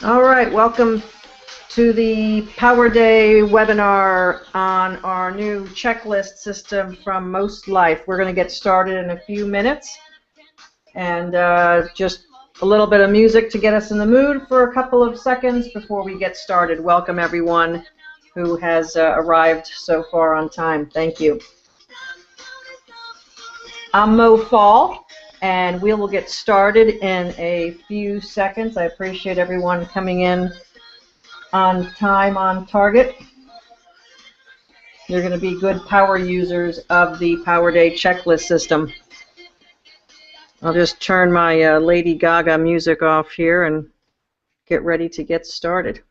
All right, welcome to the Power Day webinar on our new checklist system from Most Life. We're going to get started in a few minutes, and just a little bit of music to get us in the mood for a couple of seconds before we get started. Welcome everyone who has arrived so far on time. Thank you. I'm Mo Fall, and we will get started in a few seconds. I appreciate everyone coming in on time, on target. You're going to be good power users of the Power Day checklist system. I'll just turn my Lady Gaga music off here and get ready to get started.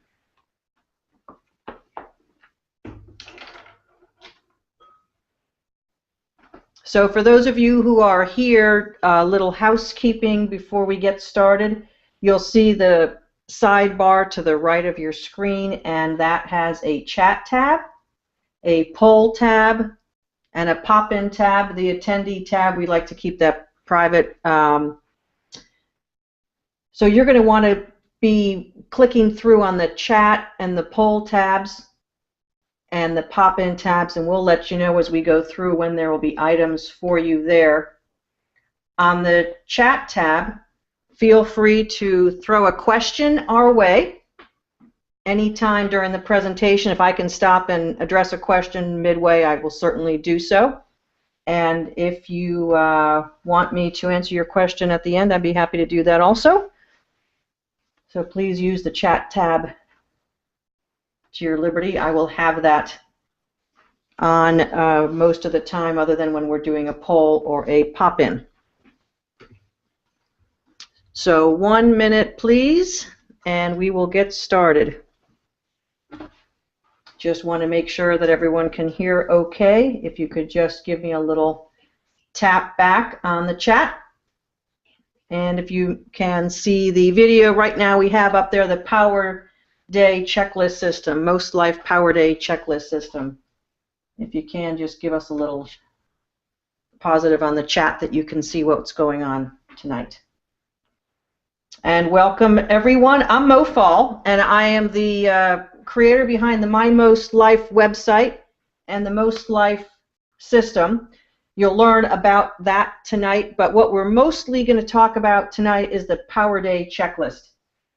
So for those of you who are here, a little housekeeping before we get started. You'll see the sidebar to the right of your screen, and that has a chat tab, a poll tab, and a pop-in tab. The attendee tab, we like to keep that private. So you're going to want to be clicking through on the chat and the poll tabs and the pop-in tabs, and we'll let you know as we go through when there will be items for you there. On the chat tab, feel free to throw a question our way anytime during the presentation. If I can stop and address a question midway, I will certainly do so. And if you want me to answer your question at the end, I'd be happy to do that also. So please use the chat tab to your liberty. I will have that on most of the time, other than when we're doing a poll or a pop-in. So 1 minute, please, and we will get started. Just want to make sure that everyone can hear okay. If you could just give me a little tap back on the chat. And if you can see the video right now, we have up there the Power Day checklist system, Most Life Power Day checklist system. If you can, just give us a little positive on the chat that you can see what's going on tonight. And welcome everyone. I'm Mo Fall, and I am the creator behind the My Most Life website and the Most Life system. You'll learn about that tonight, but what we're mostly going to talk about tonight is the Power Day checklist.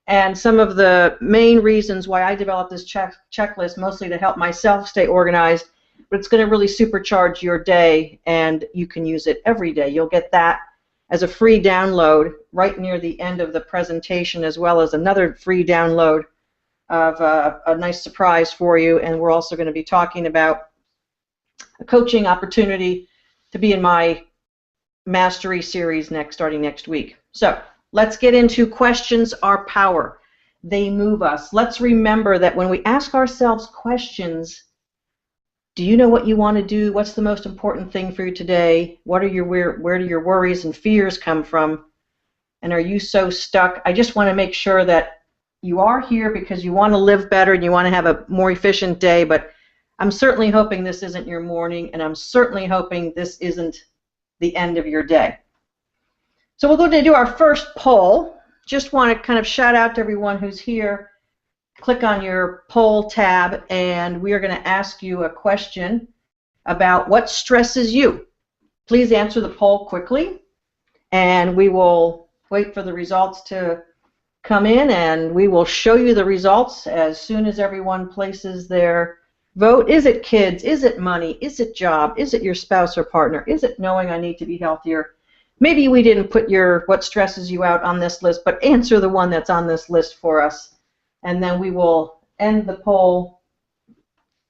And some of the main reasons why I developed this checklist, mostly to help myself stay organized, but it's going to really supercharge your day, and you can use it every day. You'll get that as a free download right near the end of the presentation, as well as another free download of a nice surprise for you. And we're also going to be talking about a coaching opportunity to be in my Mastery series starting next week. So let's get into questions are power. They move us. Let's remember that when we ask ourselves questions, do you know what you want to do? What's the most important thing for you today? What are your where do your worries and fears come from? And are you so stuck? I just want to make sure that you are here because you want to live better and you want to have a more efficient day, but I'm certainly hoping this isn't your morning, and I'm certainly hoping this isn't the end of your day. So we're going to do our first poll. Just want to kind of shout out to everyone who's here. Click on your poll tab, and we are going to ask you a question about what stresses you. Please answer the poll quickly, and we will wait for the results to come in, and we will show you the results as soon as everyone places their vote. Is it kids? Is it money? Is it job? Is it your spouse or partner? Is it knowing I need to be healthier? Maybe we didn't put your what stresses you out on this list, but answer the one that's on this list for us, and then we will end the poll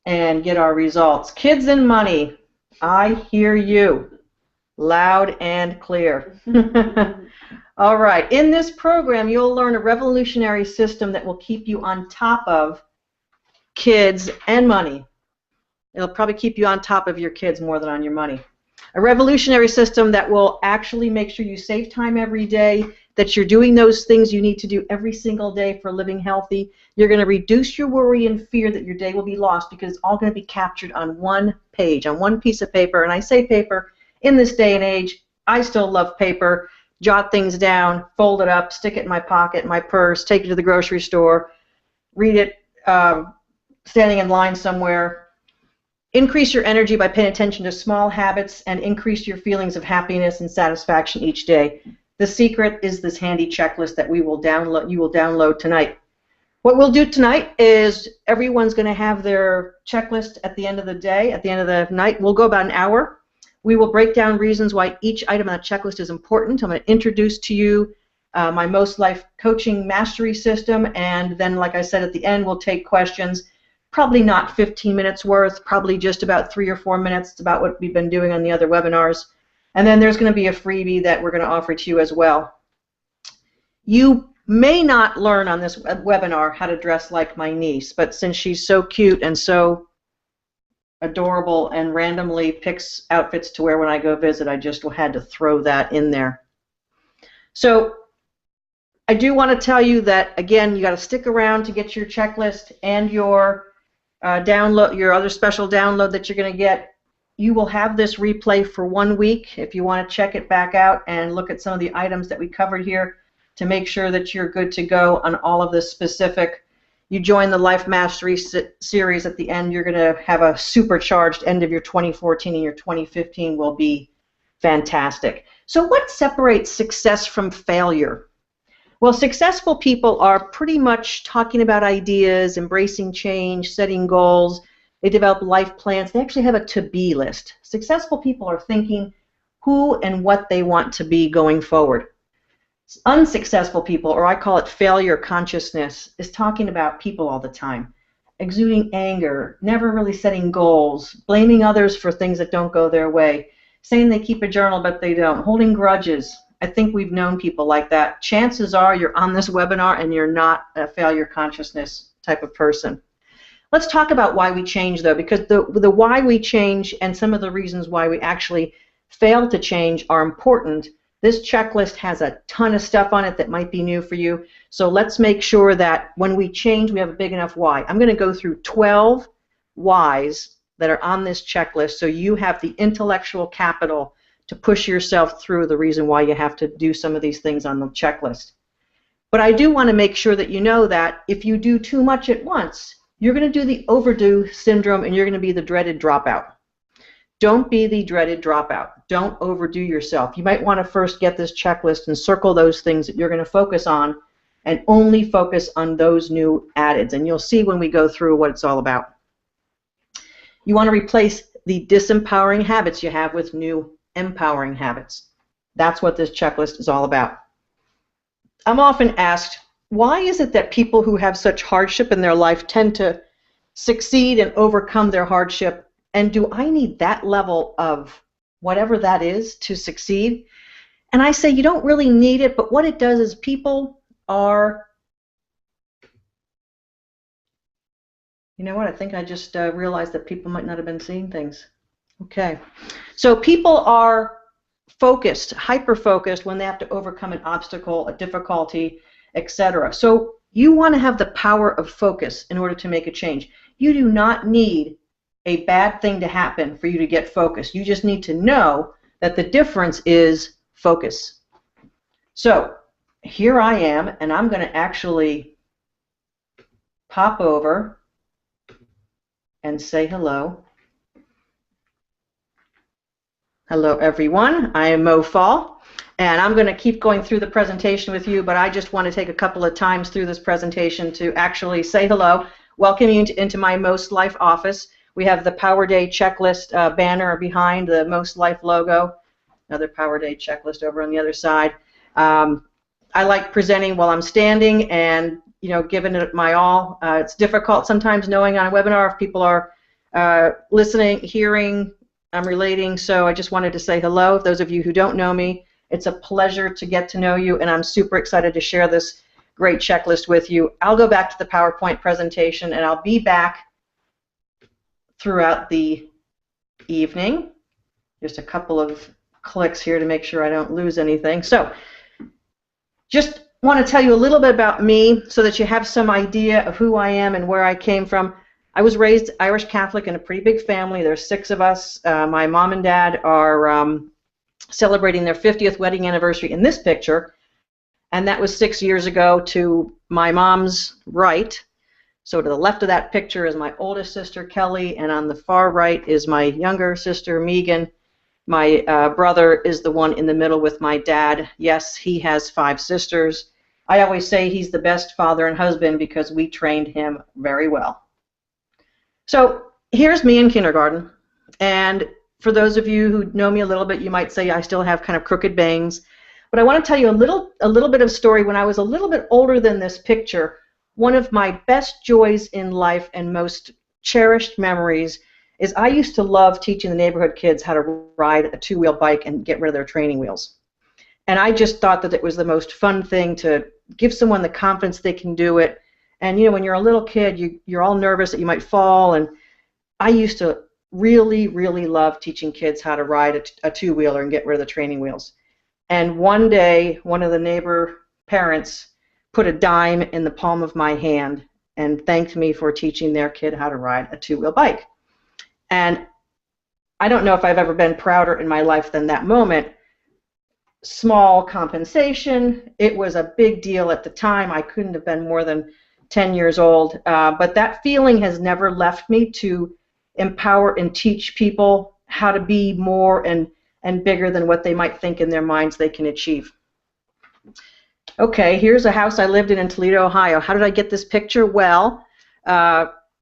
and get our results. Kids and money, I hear you loud and clear. All right, in this program you'll learn a revolutionary system that will keep you on top of kids and money. It'll probably keep you on top of your kids more than on your money. A revolutionary system that will actually make sure you save time every day, that you're doing those things you need to do every single day for living healthy. You're going to reduce your worry and fear that your day will be lost, because it's all going to be captured on one page, on one piece of paper. And I say paper, in this day and age, I still love paper. Jot things down, fold it up, stick it in my pocket, my purse, take it to the grocery store, read it standing in line somewhere. Increase your energy by paying attention to small habits and increase your feelings of happiness and satisfaction each day. The secret is this handy checklist that you will download tonight. What we'll do tonight is everyone's going to have their checklist at the end of the day, at the end of the night. We'll go about an hour. We will break down reasons why each item on the checklist is important. I'm going to introduce to you my Most Life Coaching Mastery System, and then, like I said, at the end, we'll take questions. Probably not 15 minutes worth, probably just about 3 or 4 minutes. It's about what we've been doing on the other webinars. And then there's going to be a freebie that we're going to offer to you as well. You may not learn on this webinar how to dress like my niece, but since she's so cute and so adorable and randomly picks outfits to wear when I go visit, I just had to throw that in there. So I do want to tell you that, again, you got to stick around to get your checklist and your download, your other special download that you're going to get. You will have this replay for 1 week if you want to check it back out and look at some of the items that we covered here to make sure that you're good to go on all of this specific. You join the Life Mastery series at the end, you're going to have a supercharged end of your 2014, and your 2015 will be fantastic. So what separates success from failure? Well, successful people are pretty much talking about ideas, embracing change, setting goals. They develop life plans. They actually have a to-be list. Successful people are thinking who and what they want to be going forward. Unsuccessful people, or I call it failure consciousness, is talking about people all the time, exuding anger, never really setting goals, blaming others for things that don't go their way, saying they keep a journal but they don't, holding grudges. I think we've known people like that. Chances are you're on this webinar and you're not a failure consciousness type of person. Let's talk about why we change, though, because the why we change and some of the reasons why we actually fail to change are important. This checklist has a ton of stuff on it that might be new for you. So let's make sure that when we change, we have a big enough why. I'm going to go through 12 whys that are on this checklist so you have the intellectual capital to push yourself through the reason why you have to do some of these things on the checklist. But I do want to make sure that you know that if you do too much at once, you're going to do the overdo syndrome and you're going to be the dreaded dropout. Don't be the dreaded dropout. Don't overdo yourself. You might want to first get this checklist and circle those things that you're going to focus on and only focus on those new addeds. And you'll see when we go through what it's all about. You want to replace the disempowering habits you have with new empowering habits. That's what this checklist is all about. I'm often asked, why is it that people who have such hardship in their life tend to succeed and overcome their hardship? And do I need that level of whatever that is to succeed? And I say you don't really need it, but what it does is people are, you know what, I think I just realized that people might not have been seeing things. Okay, so people are focused, hyper-focused when they have to overcome an obstacle, a difficulty, etc. So you want to have the power of focus in order to make a change. You do not need a bad thing to happen for you to get focused. You just need to know that the difference is focus. So here I am, and I'm going to actually pop over and say hello. Hello, everyone. I am Mo Fall, and I'm going to keep going through the presentation with you, but I just want to take a couple of times through this presentation to actually say hello, welcome you into my Most Life office. We have the Power Day checklist banner behind the Most Life logo, another Power Day checklist over on the other side. I like presenting while I'm standing and, you know, giving it my all. It's difficult sometimes knowing on a webinar if people are listening, hearing, I'm relating, so I just wanted to say hello. Those of you who don't know me, it's a pleasure to get to know you, and I'm super excited to share this great checklist with you. I'll go back to the PowerPoint presentation, and I'll be back throughout the evening. Just a couple of clicks here to make sure I don't lose anything. So just want to tell you a little bit about me so that you have some idea of who I am and where I came from. I was raised Irish Catholic in a pretty big family. There's 6 of us. My mom and dad are celebrating their 50th wedding anniversary in this picture, and that was 6 years ago. To my mom's right, so to the left of that picture is my oldest sister, Kelly, and on the far right is my younger sister, Megan. My brother is the one in the middle with my dad. Yes, he has 5 sisters. I always say he's the best father and husband because we trained him very well. So here's me in kindergarten, and for those of you who know me a little bit, you might say I still have kind of crooked bangs, but I want to tell you a little bit of story. When I was a little bit older than this picture, one of my best joys in life and most cherished memories is I used to love teaching the neighborhood kids how to ride a 2-wheel bike and get rid of their training wheels. And I just thought that it was the most fun thing to give someone the confidence they can do it. And you know, when you're a little kid, you're all nervous that you might fall, and I used to really, really love teaching kids how to ride a 2-wheeler and get rid of the training wheels. And one day, one of the neighbor parents put a dime in the palm of my hand and thanked me for teaching their kid how to ride a 2-wheel bike. And I don't know if I've ever been prouder in my life than that moment. Small compensation. It was a big deal at the time. I couldn't have been more than 10 years old. But that feeling has never left me to empower and teach people how to be more and bigger than what they might think in their minds they can achieve. Okay, here's a house I lived in Toledo, Ohio. How did I get this picture? Well,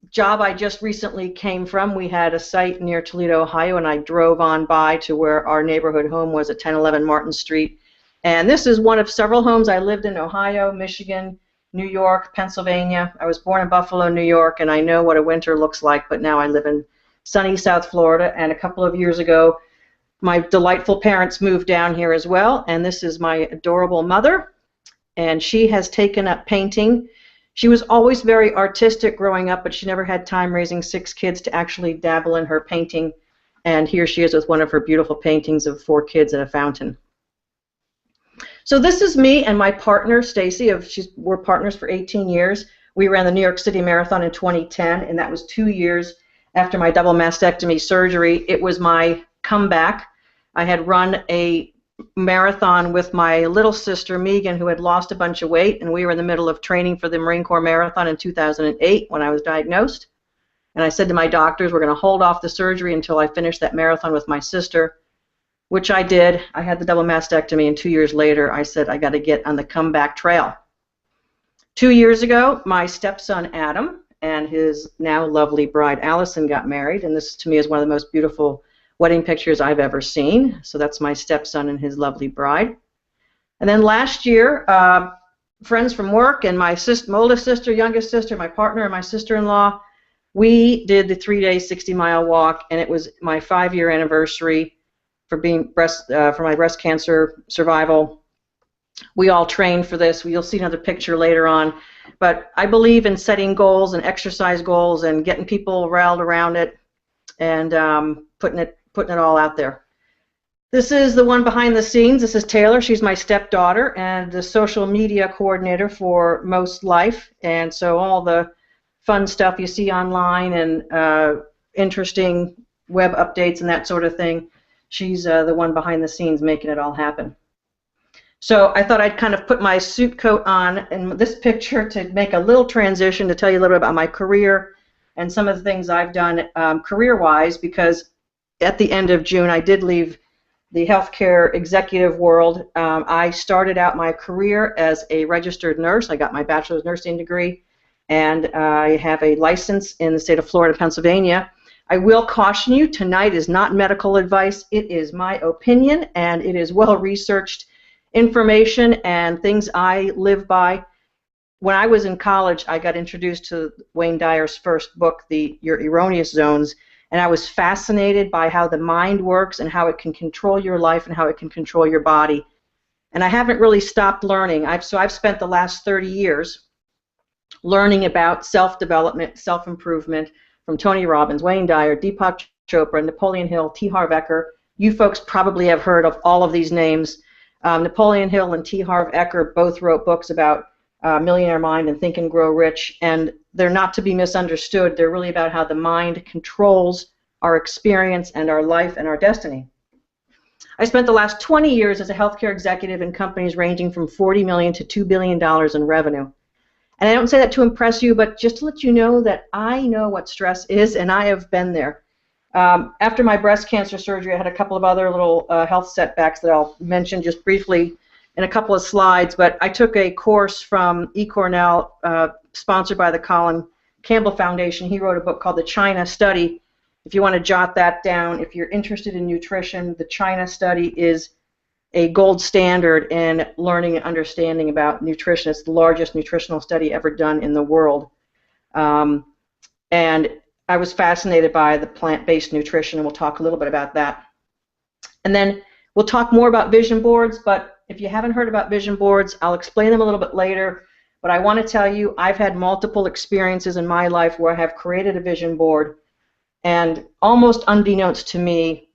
job I just recently came from, we had a site near Toledo, Ohio, and I drove on by to where our neighborhood home was at 1011 Martin Street. And this is one of several homes I lived in: Ohio, Michigan, New York, Pennsylvania. I was born in Buffalo, New York, and I know what a winter looks like, but now I live in sunny South Florida. And a couple of years ago, my delightful parents moved down here as well, and this is my adorable mother, and she has taken up painting. She was always very artistic growing up, but she never had time raising 6 kids to actually dabble in her painting, and here she is with one of her beautiful paintings of 4 kids at a fountain. So this is me and my partner, Stacy. We're partners for 18 years. We ran the New York City Marathon in 2010, and that was 2 years after my double mastectomy surgery. It was my comeback. I had run a marathon with my little sister, Megan, who had lost a bunch of weight, and we were in the middle of training for the Marine Corps Marathon in 2008 when I was diagnosed. And I said to my doctors, we're going to hold off the surgery until I finish that marathon with my sister, which I did. I had the double mastectomy, and 2 years later I said I got to get on the comeback trail. 2 years ago, my stepson Adam and his now lovely bride Allison got married, and this to me is one of the most beautiful wedding pictures I've ever seen. So that's my stepson and his lovely bride. And then last year, friends from work and my oldest sister, youngest sister, my partner, and my sister-in-law, we did the 3-day 60-mile walk, and it was my 5-year anniversary for my breast cancer survival. We all trained for this. You'll see another picture later on. But I believe in setting goals and exercise goals and getting people riled around it and putting it all out there. This is the one behind the scenes. This is Taylor. She's my stepdaughter and the social media coordinator for Most Life. And so all the fun stuff you see online and interesting web updates and that sort of thing, she's the one behind the scenes making it all happen. So I thought I'd kind of put my suit coat on in this picture to make a little transition to tell you a little bit about my career and some of the things I've done career-wise, because at the end of June I did leave the healthcare executive world. I started out my career as a registered nurse. I got my bachelor's nursing degree, and I have a license in the state of Florida, Pennsylvania. I will caution you, tonight is not medical advice. It is my opinion, and it is well-researched information and things I live by. When I was in college, I got introduced to Wayne Dyer's first book, Your Erroneous Zones, and I was fascinated by how the mind works and how it can control your life and how it can control your body. And I haven't really stopped learning. So I've spent the last 30 years learning about self-development, self-improvement from Tony Robbins, Wayne Dyer, Deepak Chopra, Napoleon Hill, T. Harv Eker. You folks probably have heard of all of these names. Napoleon Hill and T. Harv Eker both wrote books about Millionaire Mind and Think and Grow Rich, and they're not to be misunderstood. They're really about how the mind controls our experience and our life and our destiny. I spent the last 20 years as a healthcare executive in companies ranging from $40 million to $2 billion in revenue. And I don't say that to impress you, but just to let you know that I know what stress is, and I have been there. After my breast cancer surgery, I had a couple of other little health setbacks that I'll mention just briefly in a couple of slides, but I took a course from eCornell, sponsored by the Colin Campbell Foundation. He wrote a book called The China Study. If you want to jot that down, if you're interested in nutrition, the China Study is a gold standard in learning and understanding about nutrition. It's the largest nutritional study ever done in the world. And I was fascinated by the plant-based nutrition, and we'll talk a little bit about that. And then we'll talk more about vision boards, but if you haven't heard about vision boards, I'll explain them a little bit later. But I want to tell you, I've had multiple experiences in my life where I have created a vision board, and almost unbeknownst to me,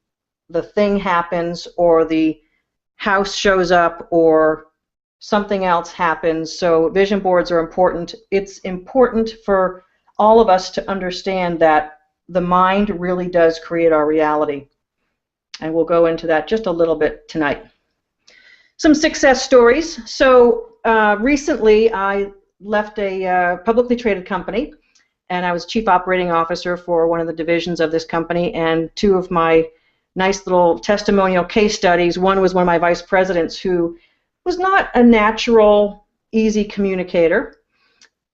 the thing happens, or the house shows up, or something else happens. So vision boards are important. It's important for all of us to understand that the mind really does create our reality. And we'll go into that just a little bit tonight. Some success stories. So recently I left a publicly traded company, and I was chief operating officer for one of the divisions of this company, and two of my nice little testimonial case studies. One was one of my vice presidents who was not a natural, easy communicator,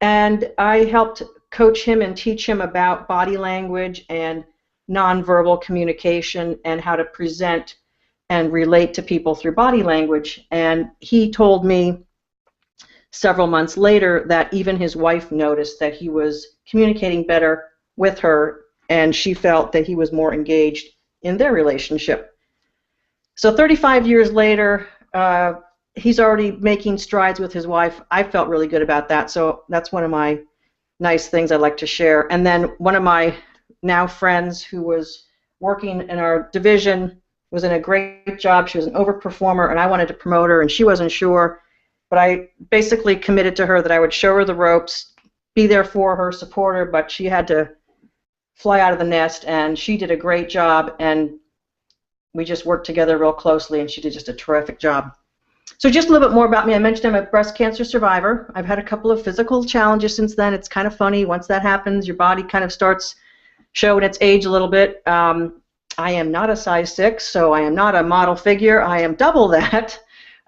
and I helped coach him and teach him about body language and nonverbal communication and how to present and relate to people through body language. And he told me several months later that even his wife noticed that he was communicating better with her, and she felt that he was more engaged in their relationship. So 35 years later, he's already making strides with his wife. I felt really good about that, so that's one of my nice things I'd like to share. And then one of my now friends who was working in our division was in a great job. She was an overperformer, and I wanted to promote her, and she wasn't sure. But I basically committed to her that I would show her the ropes, be there for her, support her, but she had to fly out of the nest, and she did a great job, and we just worked together real closely, and she did just a terrific job. So just a little bit more about me. I mentioned I'm a breast cancer survivor. I've had a couple of physical challenges since then. It's kind of funny. Once that happens, your body kind of starts showing its age a little bit. I am not a size 6, so I am not a model figure. I am double that.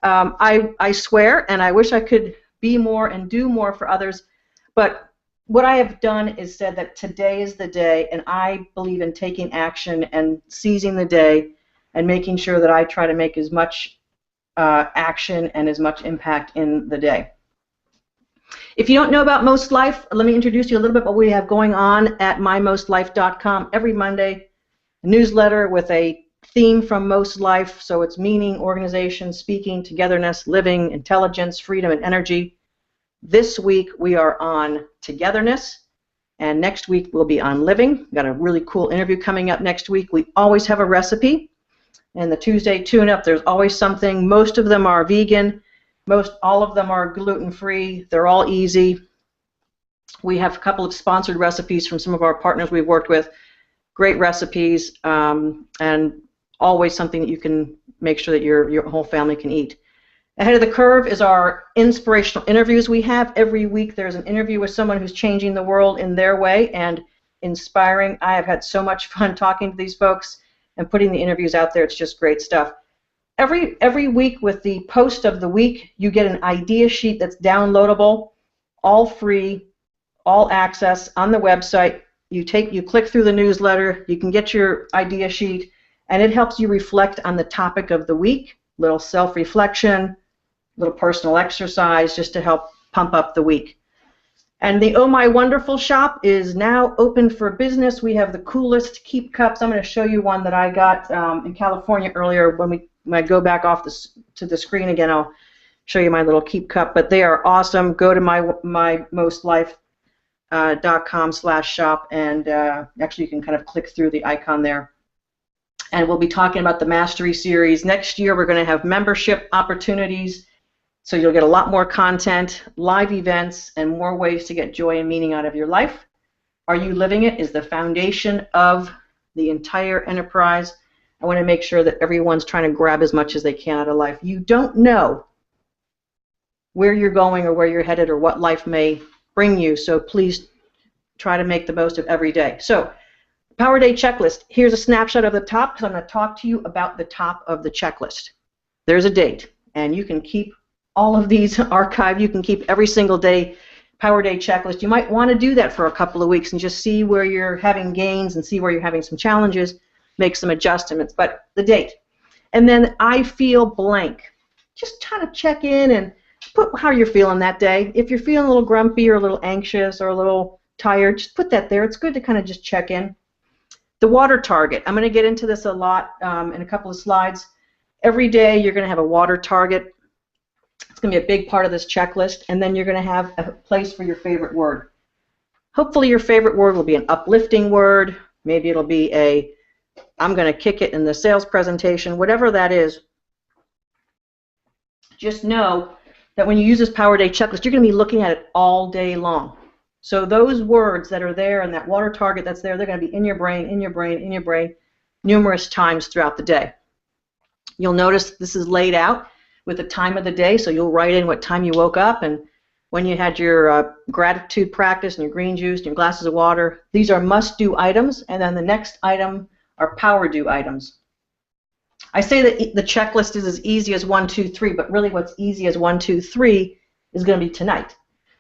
I swear, and I wish I could be more and do more for others, but what I have done is said that today is the day, and I believe in taking action and seizing the day and making sure that I try to make as much action and as much impact in the day. If you don't know about Most Life, let me introduce you a little bit what we have going on at mymostlife.com. Every Monday, a newsletter with a theme from Most Life, so it's meaning, organization, speaking, togetherness, living, intelligence, freedom, and energy. This week we are on togetherness, and next week we'll be on living. We've got a really cool interview coming up next week. We always have a recipe, and the Tuesday tune-up, there's always something. Most of them are vegan. All of them are gluten-free. They're all easy. We have a couple of sponsored recipes from some of our partners we've worked with. Great recipes, and always something that you can make sure that your whole family can eat. Ahead of the Curve is our inspirational interviews we have. Every week there's an interview with someone who's changing the world in their way and inspiring. I have had so much fun talking to these folks and putting the interviews out there. It's just great stuff. Every week with the post of the week, you get an idea sheet that's downloadable, all free, all access on the website. You click through the newsletter, you can get your idea sheet, and it helps you reflect on the topic of the week, little self-reflection, little personal exercise, just to help pump up the week. And the Oh My Wonderful shop is now open for business. We have the coolest keep cups. I'm going to show you one that I got in California earlier. When I go back off to the screen again, I'll show you my little keep cup. But they are awesome. Go to mymostlife.com/shop, and actually you can kind of click through the icon there. And we'll be talking about the Mastery Series. Next year we're going to have membership opportunities, so you'll get a lot more content, live events, and more ways to get joy and meaning out of your life. Are You Living It is the foundation of the entire enterprise. I want to make sure that everyone's trying to grab as much as they can out of life. You don't know where you're going or where you're headed or what life may bring you, so please try to make the most of every day. So, Power Day checklist. Here's a snapshot of the top because I'm going to talk to you about the top of the checklist. There's a date, and you can keep all of these archived. You can keep every single day Power Day checklist. You might want to do that for a couple of weeks and just see where you're having gains and see where you're having some challenges, make some adjustments. But the date. And then I feel blank. Just kind of check in and put how you're feeling that day. If you're feeling a little grumpy or a little anxious or a little tired, just put that there. It's good to kind of just check in. The water target. I'm going to get into this a lot in a couple of slides. Every day you're going to have a water target. It's going to be a big part of this checklist. And then you're going to have a place for your favorite word. Hopefully your favorite word will be an uplifting word. Maybe it'll be a, I'm going to kick it in the sales presentation. Whatever that is, just know that when you use this Power Day checklist, you're going to be looking at it all day long. So those words that are there and that water target that's there, they're going to be in your brain, in your brain, in your brain, numerous times throughout the day. You'll notice this is laid out with the time of the day, so you'll write in what time you woke up and when you had your gratitude practice and your green juice and your glasses of water. These are must-do items, and then the next item are power-do items. I say that the checklist is as easy as 1, 2, 3, but really what's easy as 1, 2, 3 is going to be tonight.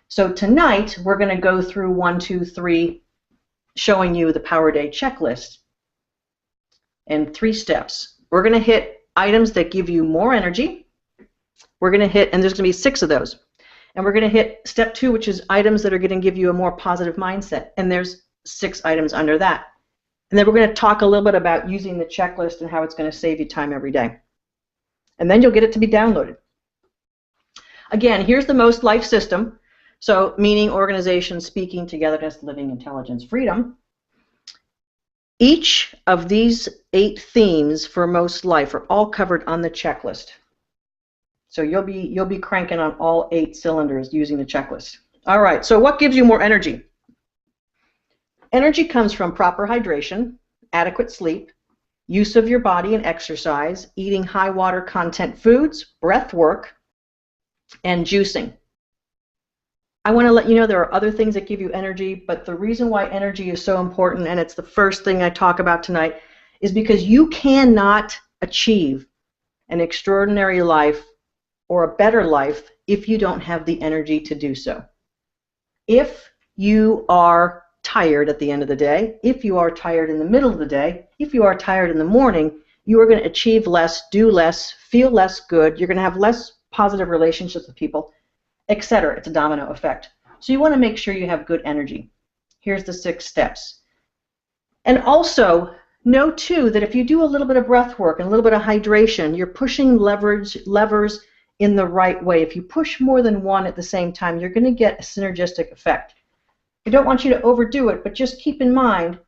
So tonight, we're going to go through 1, 2, 3, showing you the Power Day checklist in 3 steps. We're going to hit items that give you more energy. We're going to hit, and there's going to be 6 of those. And we're going to hit step 2, which is items that are going to give you a more positive mindset. And there's 6 items under that. And then we're going to talk a little bit about using the checklist and how it's going to save you time every day. And then you'll get it to be downloaded. Again, here's the most life system. So meaning, organization, speaking, togetherness, living, intelligence, freedom. Each of these 8 themes for most life are all covered on the checklist. So you'll be cranking on all 8 cylinders using the checklist. All right, so what gives you more energy? Energy comes from proper hydration, adequate sleep, use of your body and exercise, eating high water content foods, breath work, and juicing. I want to let you know there are other things that give you energy, but the reason why energy is so important, and it's the first thing I talk about tonight, is because you cannot achieve an extraordinary life or a better life if you don't have the energy to do so. If you are tired at the end of the day, if you are tired in the middle of the day, if you are tired in the morning, you are going to achieve less, do less, feel less good, you're going to have less positive relationships with people, etc. It's a domino effect. So you want to make sure you have good energy. Here's the 6 steps. And also, know too that if you do a little bit of breath work and a little bit of hydration, you're pushing levers in the right way. If you push more than one at the same time, you're going to get a synergistic effect. I don't want you to overdo it, but just keep in mind,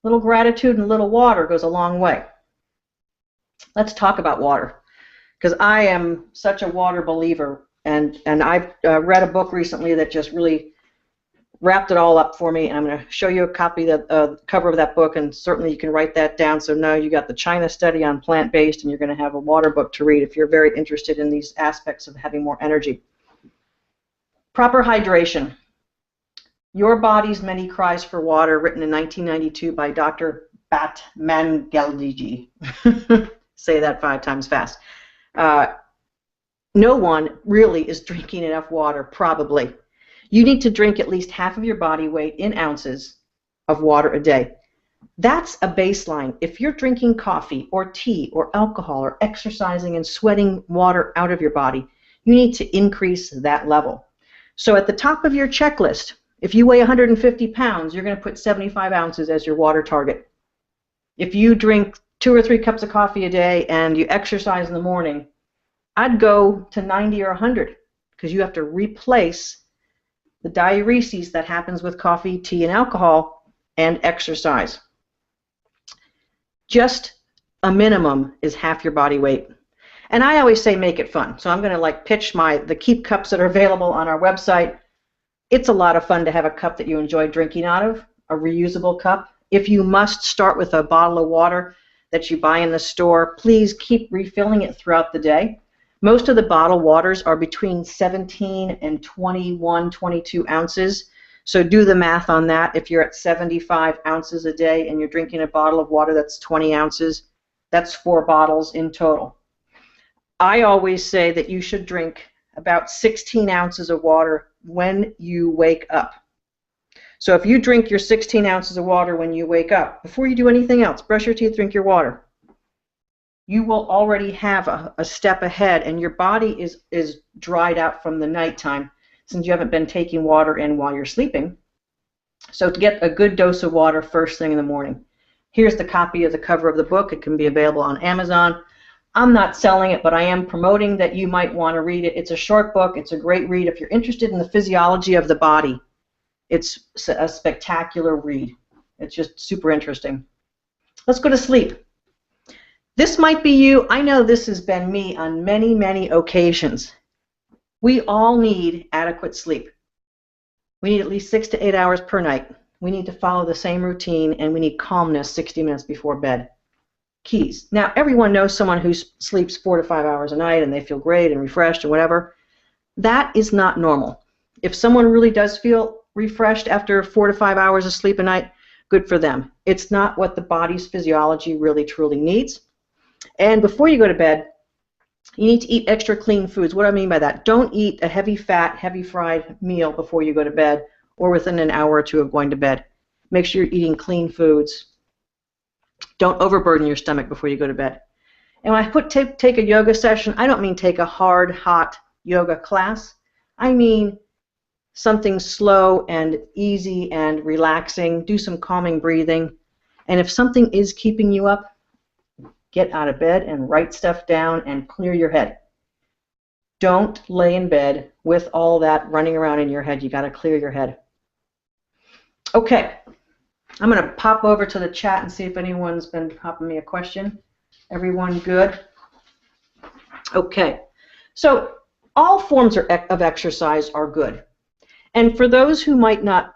little gratitude and little water goes a long way. Let's talk about water, because I am such a water believer, and I've read a book recently that just really wrapped it all up for me, and I'm going to show you a copy of the cover of that book, and certainly you can write that down. So now you got the China study on plant-based, and you're going to have a water book to read if you're very interested in these aspects of having more energy. Proper hydration. Your Body's Many Cries for Water, written in 1992 by Dr. Bat Mangeldiji. Say that 5 times fast. No one really is drinking enough water, probably. You need to drink at least half of your body weight in ounces of water a day. That's a baseline. If you're drinking coffee or tea or alcohol or exercising and sweating water out of your body, you need to increase that level. So at the top of your checklist, if you weigh 150 pounds, you're going to put 75 ounces as your water target. If you drink 2 or 3 cups of coffee a day and you exercise in the morning, I'd go to 90 or 100 because you have to replace the diuresis that happens with coffee, tea, and alcohol and exercise. Just a minimum is half your body weight. And I always say make it fun. So I'm going to pitch the Keep cups that are available on our website. It's a lot of fun to have a cup that you enjoy drinking out of, a reusable cup. If you must, start with a bottle of water that you buy in the store, please keep refilling it throughout the day. Most of the bottled waters are between 17 and 21, 22 ounces. So do the math on that. If you're at 75 ounces a day and you're drinking a bottle of water that's 20 ounces, that's 4 bottles in total. I always say that you should drink about 16 ounces of water when you wake up. So if you drink your 16 ounces of water when you wake up, before you do anything else, brush your teeth, drink your water, you will already have a step ahead, and your body is dried out from the nighttime since you haven't been taking water in while you're sleeping. So to get a good dose of water first thing in the morning. Here's the copy of the cover of the book. It can be available on Amazon. I'm not selling it, but I am promoting that you might want to read it. It's a short book. It's a great read. If you're interested in the physiology of the body, it's a spectacular read. It's just super interesting. Let's go to sleep. This might be you. I know this has been me on many, many occasions. We all need adequate sleep. We need at least 6 to 8 hours per night. We need to follow the same routine, and we need calmness 60 minutes before bed. Keys. Now, everyone knows someone who sleeps 4 to 5 hours a night and they feel great and refreshed and whatever. That is not normal. If someone really does feel refreshed after 4 to 5 hours of sleep a night, good for them. It's not what the body's physiology really truly needs. And before you go to bed, you need to eat extra clean foods. What do I mean by that? Don't eat a heavy fat, heavy fried meal before you go to bed or within an hour or two of going to bed. Make sure you're eating clean foods. Don't overburden your stomach before you go to bed. And when I take a yoga session, I don't mean take a hard, hot yoga class. I mean something slow and easy and relaxing. Do some calming breathing. And if something is keeping you up, get out of bed and write stuff down and clear your head. Don't lay in bed with all that running around in your head. You got to clear your head. Okay. I'm going to pop over to the chat and see if anyone's been popping me a question. Everyone good? Okay. So all forms of exercise are good. And for those who might not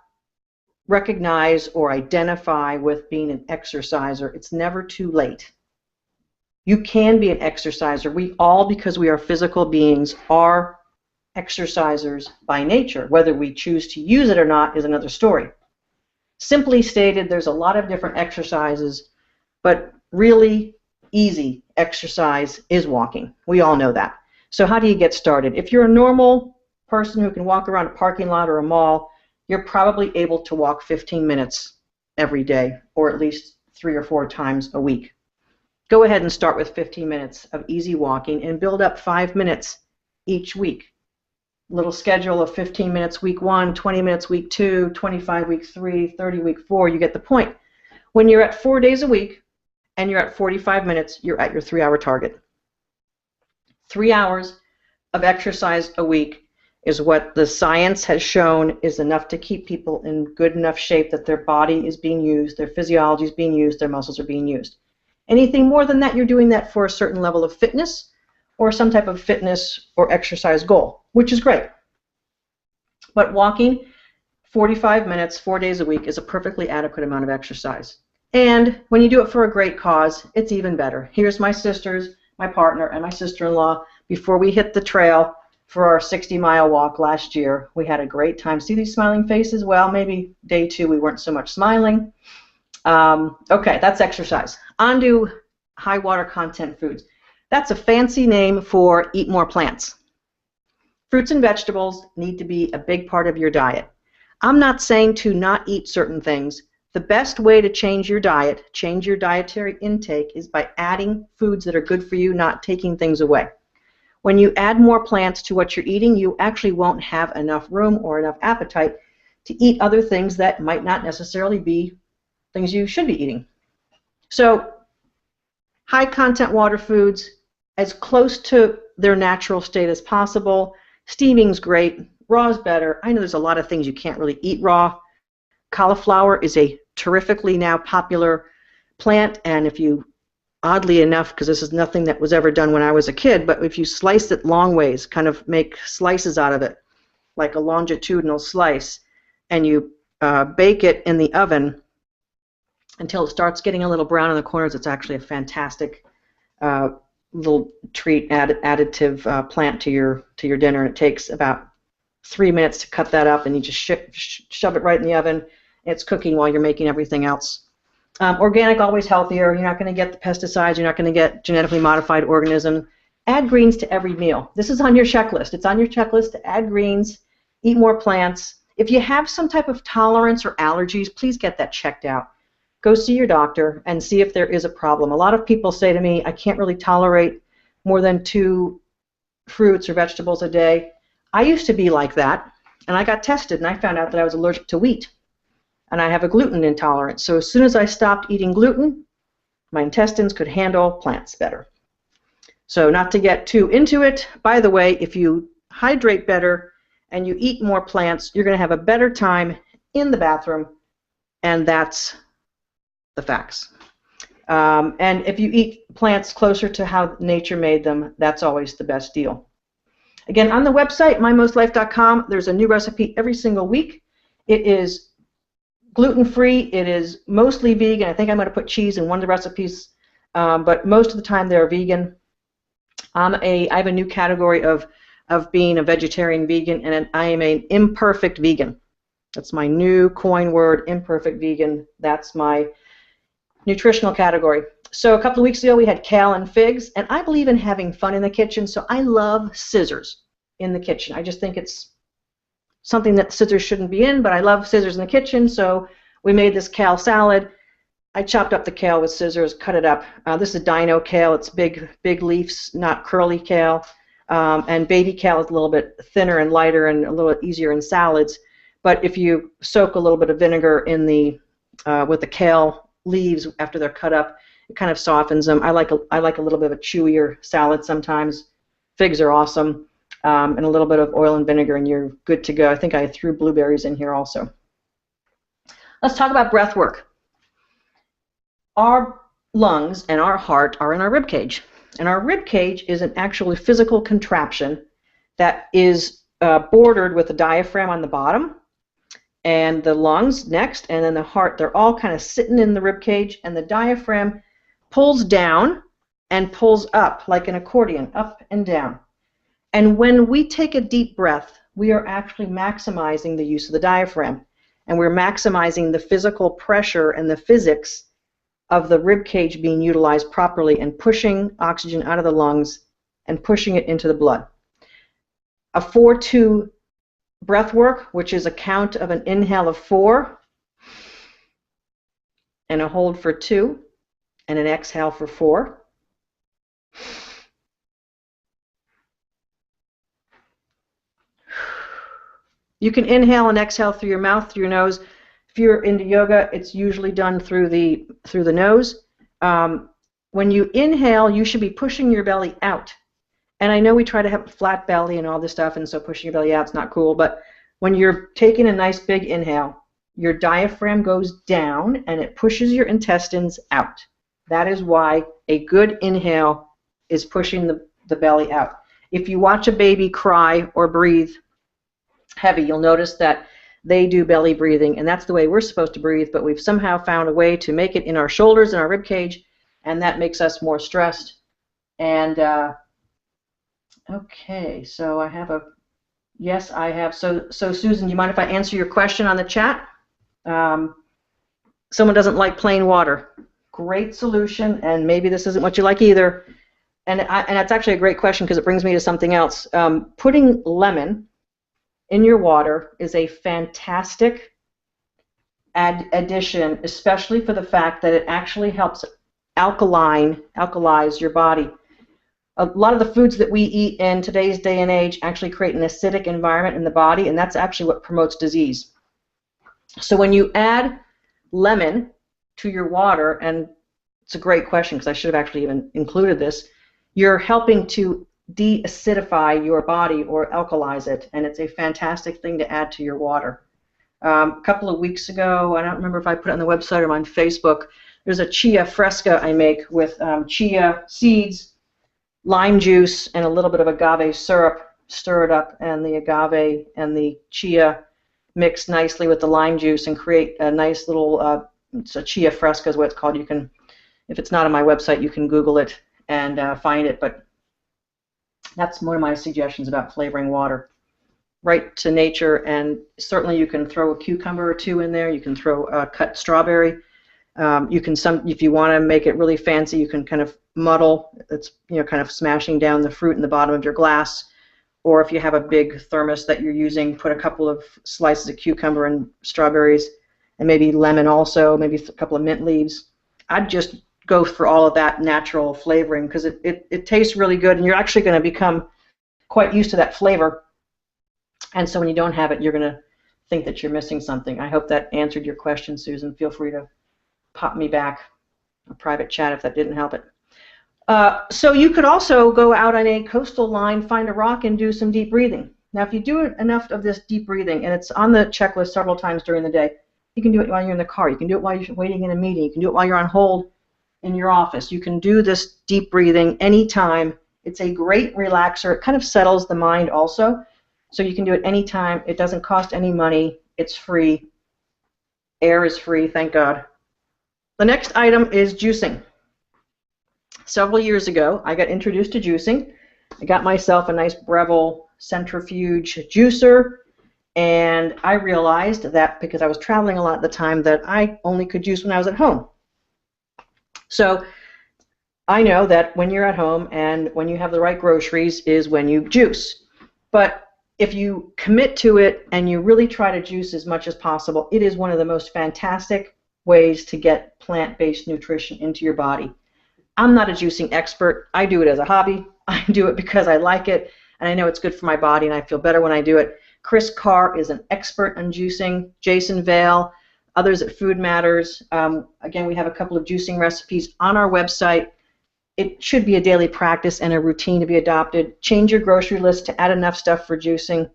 recognize or identify with being an exerciser, it's never too late. You can be an exerciser. We all, because we are physical beings, are exercisers by nature. Whether we choose to use it or not is another story. Simply stated, there's a lot of different exercises, but really easy exercise is walking. We all know that. So how do you get started? If you're a normal person who can walk around a parking lot or a mall, you're probably able to walk 15 minutes every day, or at least 3 or 4 times a week. Go ahead and start with 15 minutes of easy walking and build up 5 minutes each week. Little schedule of 15 minutes week 1, 20 minutes week 2, 25 week 3, 30 week 4. You get the point. When you're at 4 days a week and you're at 45 minutes, you're at your 3-hour target. 3 hours of exercise a week is what the science has shown is enough to keep people in good enough shape that their body is being used, their physiology is being used, their muscles are being used. Anything more than that, you're doing that for a certain level of fitness or some type of fitness or exercise goal, which is great. But walking 45 minutes, 4 days a week is a perfectly adequate amount of exercise. And when you do it for a great cause, it's even better. Here's my sisters, my partner, and my sister-in-law. Before we hit the trail for our 60-mile walk last year, we had a great time. See these smiling faces? Well, maybe day 2 we weren't so much smiling. Okay, that's exercise. On to high water content foods. That's a fancy name for eat more plants. Fruits and vegetables need to be a big part of your diet. I'm not saying to not eat certain things. The best way to change your diet, change your dietary intake, is by adding foods that are good for you, not taking things away. When you add more plants to what you're eating, you actually won't have enough room or enough appetite to eat other things that might not necessarily be things you should be eating. So, high content water foods, as close to their natural state as possible. Steaming's great. Raw is better. I know there's a lot of things you can't really eat raw. Cauliflower is a terrifically now popular plant, and if you, oddly enough, because this is nothing that was ever done when I was a kid, but if you slice it long ways, kind of make slices out of it, like a longitudinal slice, and you bake it in the oven until it starts getting a little brown in the corners. It's actually a fantastic uh, little treat, additive plant to your dinner, and it takes about 3 minutes to cut that up, and you just shove it right in the oven. It's cooking while you're making everything else. Organic, always healthier. You're not going to get the pesticides. You're not going to get genetically modified organisms. Add greens to every meal. This is on your checklist. It's on your checklist to add greens, eat more plants. If you have some type of tolerance or allergies, please get that checked out. Go see your doctor and see if there is a problem. A lot of people say to me, I can't really tolerate more than 2 fruits or vegetables a day. I used to be like that, and I got tested, and I found out that I was allergic to wheat, and I have a gluten intolerance. So as soon as I stopped eating gluten, my intestines could handle plants better. So not to get too into it, by the way, if you hydrate better and you eat more plants, you're going to have a better time in the bathroom, and that's the facts. And if you eat plants closer to how nature made them, that's always the best deal. Again, on the website, mymostlife.com, there's a new recipe every single week. It is gluten-free. It is mostly vegan. I think I'm going to put cheese in one of the recipes, but most of the time they're vegan. I have a new category of being a vegetarian vegan, and I am an imperfect vegan. That's my new coin word, imperfect vegan. That's my nutritional category. So a couple of weeks ago we had kale and figs, and I believe in having fun in the kitchen, so I love scissors in the kitchen. I just think it's something that scissors shouldn't be in, but I love scissors in the kitchen, so we made this kale salad. I chopped up the kale with scissors, cut it up. This is dino kale. It's big leaves, not curly kale. And baby kale is a little bit thinner and lighter and a little easier in salads. But if you soak a little bit of vinegar in with the kale leaves after they're cut up, it kind of softens them. I like a little bit of a chewier salad sometimes. Figs are awesome, and a little bit of oil and vinegar, and you're good to go. I think I threw blueberries in here also. Let's talk about breath work. Our lungs and our heart are in our rib cage, and our rib cage is an actually physical contraption that is bordered with the diaphragm on the bottom, and the lungs next, and then the heart. They're all kind of sitting in the rib cage, and the diaphragm pulls down and pulls up like an accordion, up and down. And when we take a deep breath, we are actually maximizing the use of the diaphragm, and we're maximizing the physical pressure and the physics of the rib cage being utilized properly and pushing oxygen out of the lungs and pushing it into the blood. A 4-2 breath work, which is a count of an inhale of 4 and a hold for 2 and an exhale for 4. You can inhale and exhale through your mouth, through your nose. If you're into yoga, it's usually done through the nose. When you inhale, you should be pushing your belly out. And I know we try to have a flat belly and all this stuff, and so pushing your belly out is not cool, but when you're taking a nice big inhale, your diaphragm goes down and it pushes your intestines out. That is why a good inhale is pushing the belly out. If you watch a baby cry or breathe heavy, you'll notice that they do belly breathing, and that's the way we're supposed to breathe, but we've somehow found a way to make it in our shoulders and our rib cage, and that makes us more stressed. And okay, so I have yes, I have. So Susan, do you mind if I answer your question on the chat? Someone doesn't like plain water. Great solution, and maybe this isn't what you like either. And that's actually a great question because it brings me to something else. Putting lemon in your water is a fantastic addition, especially for the fact that it actually helps alkalize your body. A lot of the foods that we eat in today's day and age actually create an acidic environment in the body, and that's actually what promotes disease. So when you add lemon to your water, and it's a great question because I should have actually even included this, you're helping to de-acidify your body or alkalize it, and it's a fantastic thing to add to your water. A couple of weeks ago, I don't remember if I put it on the website or on Facebook, there's a chia fresca I make with chia seeds, lime juice, and a little bit of agave syrup. Stir it up, and the agave and the chia mix nicely with the lime juice and create a nice little it's a chia fresca is what it's called. You can, if it's not on my website, you can Google it and find it. But that's one of my suggestions about flavoring water. Right to nature, and certainly you can throw a cucumber or two in there. You can throw a cut strawberry. You can if you want to make it really fancy, you can kind of muddle. It's kind of smashing down the fruit in the bottom of your glass. Or if you have a big thermos that you're using, put a couple of slices of cucumber and strawberries, and maybe lemon also, maybe a couple of mint leaves. I'd just go for all of that natural flavoring because it tastes really good, and you're actually going to become quite used to that flavor. And so when you don't have it, you're going to think that you're missing something. I hope that answered your question, Susan. Feel free to pop me back a private chat if that didn't help it. So you could also go out on a coastal line, find a rock, and do some deep breathing. Now, if you do enough of this deep breathing, and it's on the checklist several times during the day, you can do it while you're in the car. You can do it while you're waiting in a meeting. You can do it while you're on hold in your office. You can do this deep breathing anytime. It's a great relaxer. It kind of settles the mind also. So you can do it anytime. It doesn't cost any money. It's free. Air is free, thank God. The next item is juicing. Several years ago, I got introduced to juicing. I got myself a nice Breville centrifuge juicer, and I realized that because I was traveling a lot at the time that I only could juice when I was at home. So I know that when you're at home and when you have the right groceries is when you juice. But if you commit to it and you really try to juice as much as possible, it is one of the most fantastic ways to get plant-based nutrition into your body. I'm not a juicing expert. I do it as a hobby. I do it because I like it, and I know it's good for my body, and I feel better when I do it. Chris Carr is an expert on juicing. Jason Vale, others at Food Matters. Again, we have a couple of juicing recipes on our website. It should be a daily practice and a routine to be adopted. Change your grocery list to add enough stuff for juicing.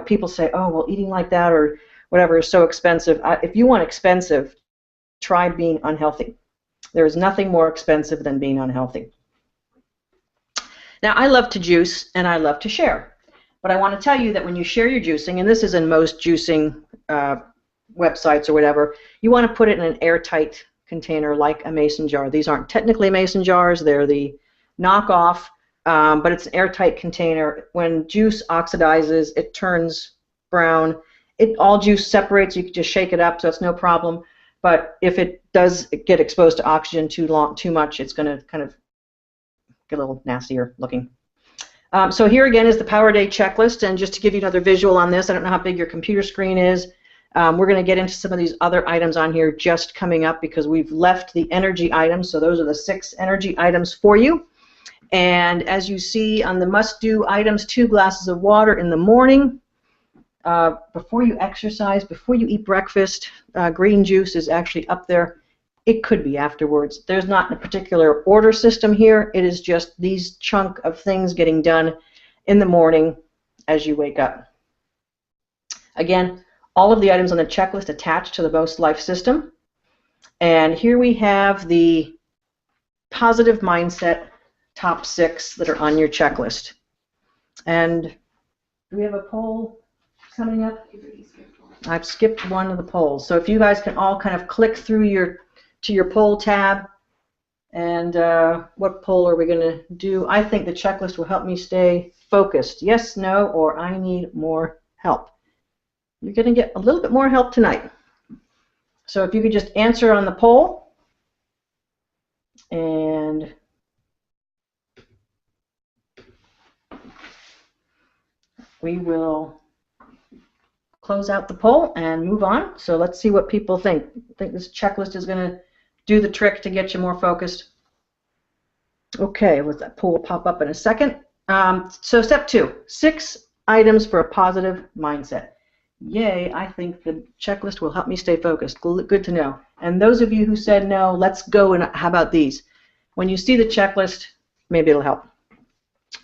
People say, oh, well, eating like that or whatever is so expensive. If you want expensive, try being unhealthy. There is nothing more expensive than being unhealthy. Now, I love to juice and I love to share. But I want to tell you that when you share your juicing, and this is in most juicing websites or whatever, you want to put it in an airtight container like a mason jar. These aren't technically mason jars. They're the knockoff, but it's an airtight container. When juice oxidizes, it turns brown. All juice separates. You can just shake it up, so it's no problem. But if it does get exposed to oxygen too much, it's going to kind of get a little nastier looking. So here again is the Power Day checklist, and just to give you another visual on this, I don't know how big your computer screen is. We're going to get into some of these other items on here just coming up because we've left the energy items, so those are the 6 energy items for you. And as you see on the must-do items, 2 glasses of water in the morning. Before you exercise, before you eat breakfast, green juice is actually up there. It could be afterwards. There's not a particular order system here. It is just these chunk of things getting done in the morning as you wake up. Again, all of the items on the checklist attached to the Most Life system. And here we have the positive mindset top 6 that are on your checklist. And do we have a poll coming up? I've skipped one of the polls. So if you guys can all kind of click through to your poll tab, and what poll are we going to do? I think the checklist will help me stay focused. Yes, no, or I need more help. You're going to get a little bit more help tonight. So if you could just answer on the poll, and we will close out the poll and move on. So let's see what people think. I think this checklist is going to do the trick to get you more focused. Okay, that poll will pop up in a second. So step 2, 6 items for a positive mindset. Yay, I think the checklist will help me stay focused. Good to know. And those of you who said no, let's go, and how about these? When you see the checklist, maybe it'll help.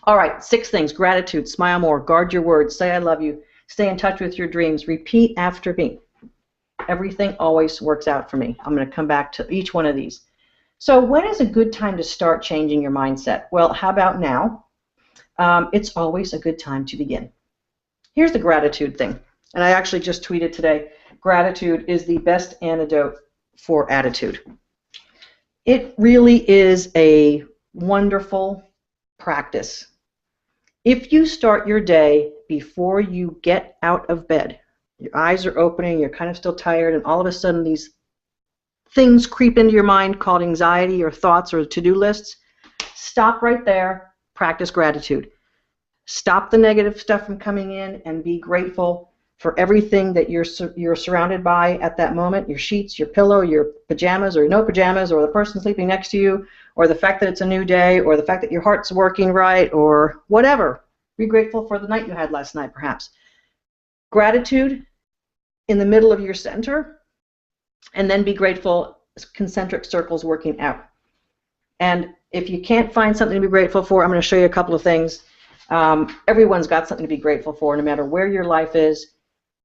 All right, 6 things. Gratitude, smile more, guard your words, say I love you, stay in touch with your dreams, repeat after me. Everything always works out for me. I'm going to come back to each one of these. So when is a good time to start changing your mindset? Well, how about now? It's always a good time to begin. Here's the gratitude thing. And I actually just tweeted today, gratitude is the best antidote for attitude. It really is a wonderful practice. If you start your day before you get out of bed, your eyes are opening, you're kind of still tired, and all of a sudden these things creep into your mind called anxiety or thoughts or to-do lists, stop right there, practice gratitude. Stop the negative stuff from coming in and be grateful for everything that you're surrounded by at that moment, your sheets, your pillow, your pajamas or no pajamas, or the person sleeping next to you, or the fact that it's a new day, or the fact that your heart's working right, or whatever. Be grateful for the night you had last night, perhaps. Gratitude in the middle of your center, and then be grateful, concentric circles working out. And if you can't find something to be grateful for, I'm going to show you a couple of things. Everyone's got something to be grateful for, no matter where your life is.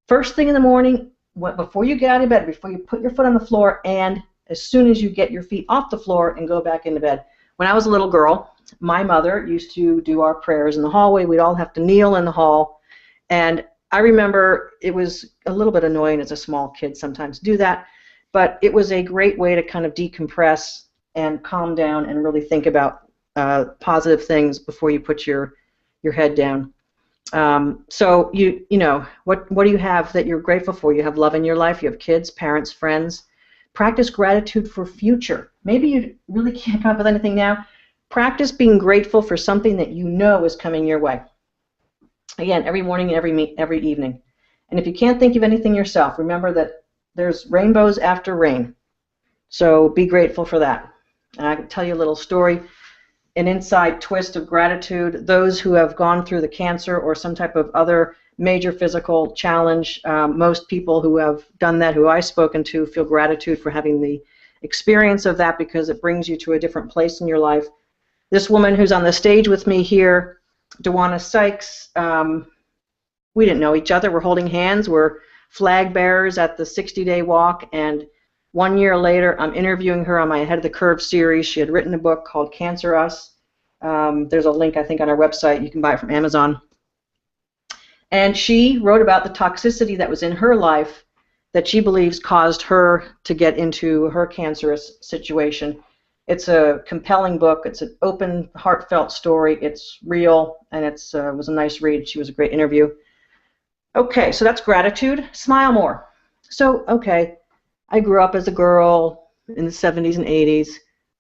First thing in the morning, before you get out of bed, before you put your foot on the floor, and as soon as you get your feet off the floor and go back into bed. When I was a little girl, my mother used to do our prayers in the hallway. We'd all have to kneel in the hall. And I remember it was a little bit annoying as a small kid sometimes to do that, but it was a great way to kind of decompress and calm down and really think about positive things before you put your head down. So you know, what do you have that you're grateful for? You have love in your life, you have kids, parents, friends. Practice gratitude for future. Maybe you really can't come up with anything now. Practice being grateful for something that you know is coming your way. Again, every morning and every evening. And if you can't think of anything yourself, remember that there's rainbows after rain. So be grateful for that. And I can tell you a little story. An inside twist of gratitude. Those who have gone through the cancer or some type of other major physical challenge, most people who have done that, who I've spoken to, feel gratitude for having the experience of that because it brings you to a different place in your life. This woman who's on the stage with me here, Dewana Sykes, we didn't know each other. We're holding hands. We're flag bearers at the 60-day walk, and 1 year later, I'm interviewing her on my Ahead of the Curve series. She had written a book called Cancer Us. There's a link, I think, on our website. You can buy it from Amazon. And she wrote about the toxicity that was in her life that she believes caused her to get into her cancerous situation. It's a compelling book. It's an open, heartfelt story. It's real, and it was a nice read. She was a great interview. Okay, so that's gratitude. Smile more. So, okay. I grew up as a girl in the 70s and 80s.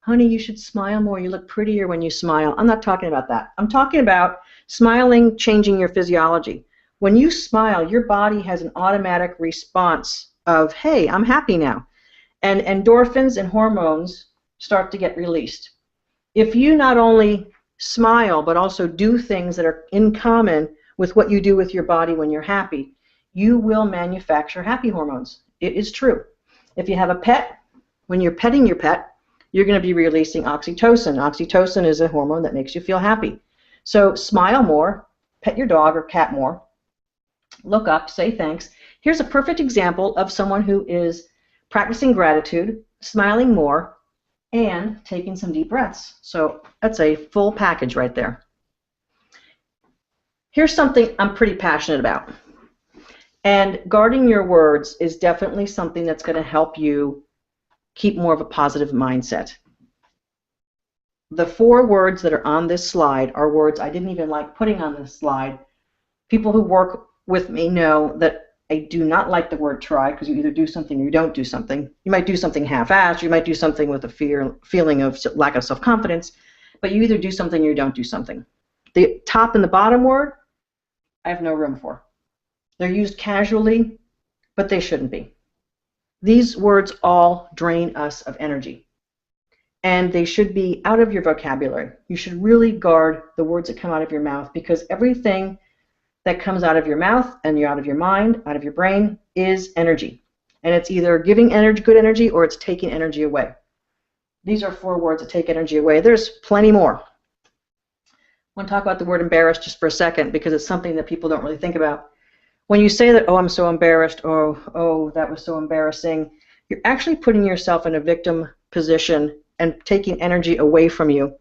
Honey, you should smile more. You look prettier when you smile. I'm not talking about that. I'm talking about smiling, changing your physiology. When you smile, your body has an automatic response of, hey, I'm happy now. And endorphins and hormones start to get released. If you not only smile, but also do things that are in common with what you do with your body when you're happy, you will manufacture happy hormones. It is true. If you have a pet, when you're petting your pet, you're going to be releasing oxytocin. Oxytocin is a hormone that makes you feel happy. So smile more, pet your dog or cat more, look up, say thanks. Here's a perfect example of someone who is practicing gratitude, smiling more, and taking some deep breaths. So that's a full package right there. Here's something I'm pretty passionate about. And guarding your words is definitely something that's going to help you keep more of a positive mindset. The 4 words that are on this slide are words I didn't even like putting on this slide. People who work with me know that I do not like the word try, because you either do something or you don't do something. You might do something half-assed, you might do something with a feeling of lack of self-confidence, but you either do something or you don't do something. The top and the bottom word, I have no room for. They're used casually, but they shouldn't be. These words all drain us of energy, and they should be out of your vocabulary. You should really guard the words that come out of your mouth, because everything that comes out of your mouth and out of your mind, out of your brain, is energy. And it's either giving energy, good energy, or it's taking energy away. These are 4 words that take energy away. There's plenty more. I want to talk about the word embarrassed just for a second, because it's something that people don't really think about. When you say that, oh, I'm so embarrassed, oh, that was so embarrassing, you're actually putting yourself in a victim position and taking energy away from you.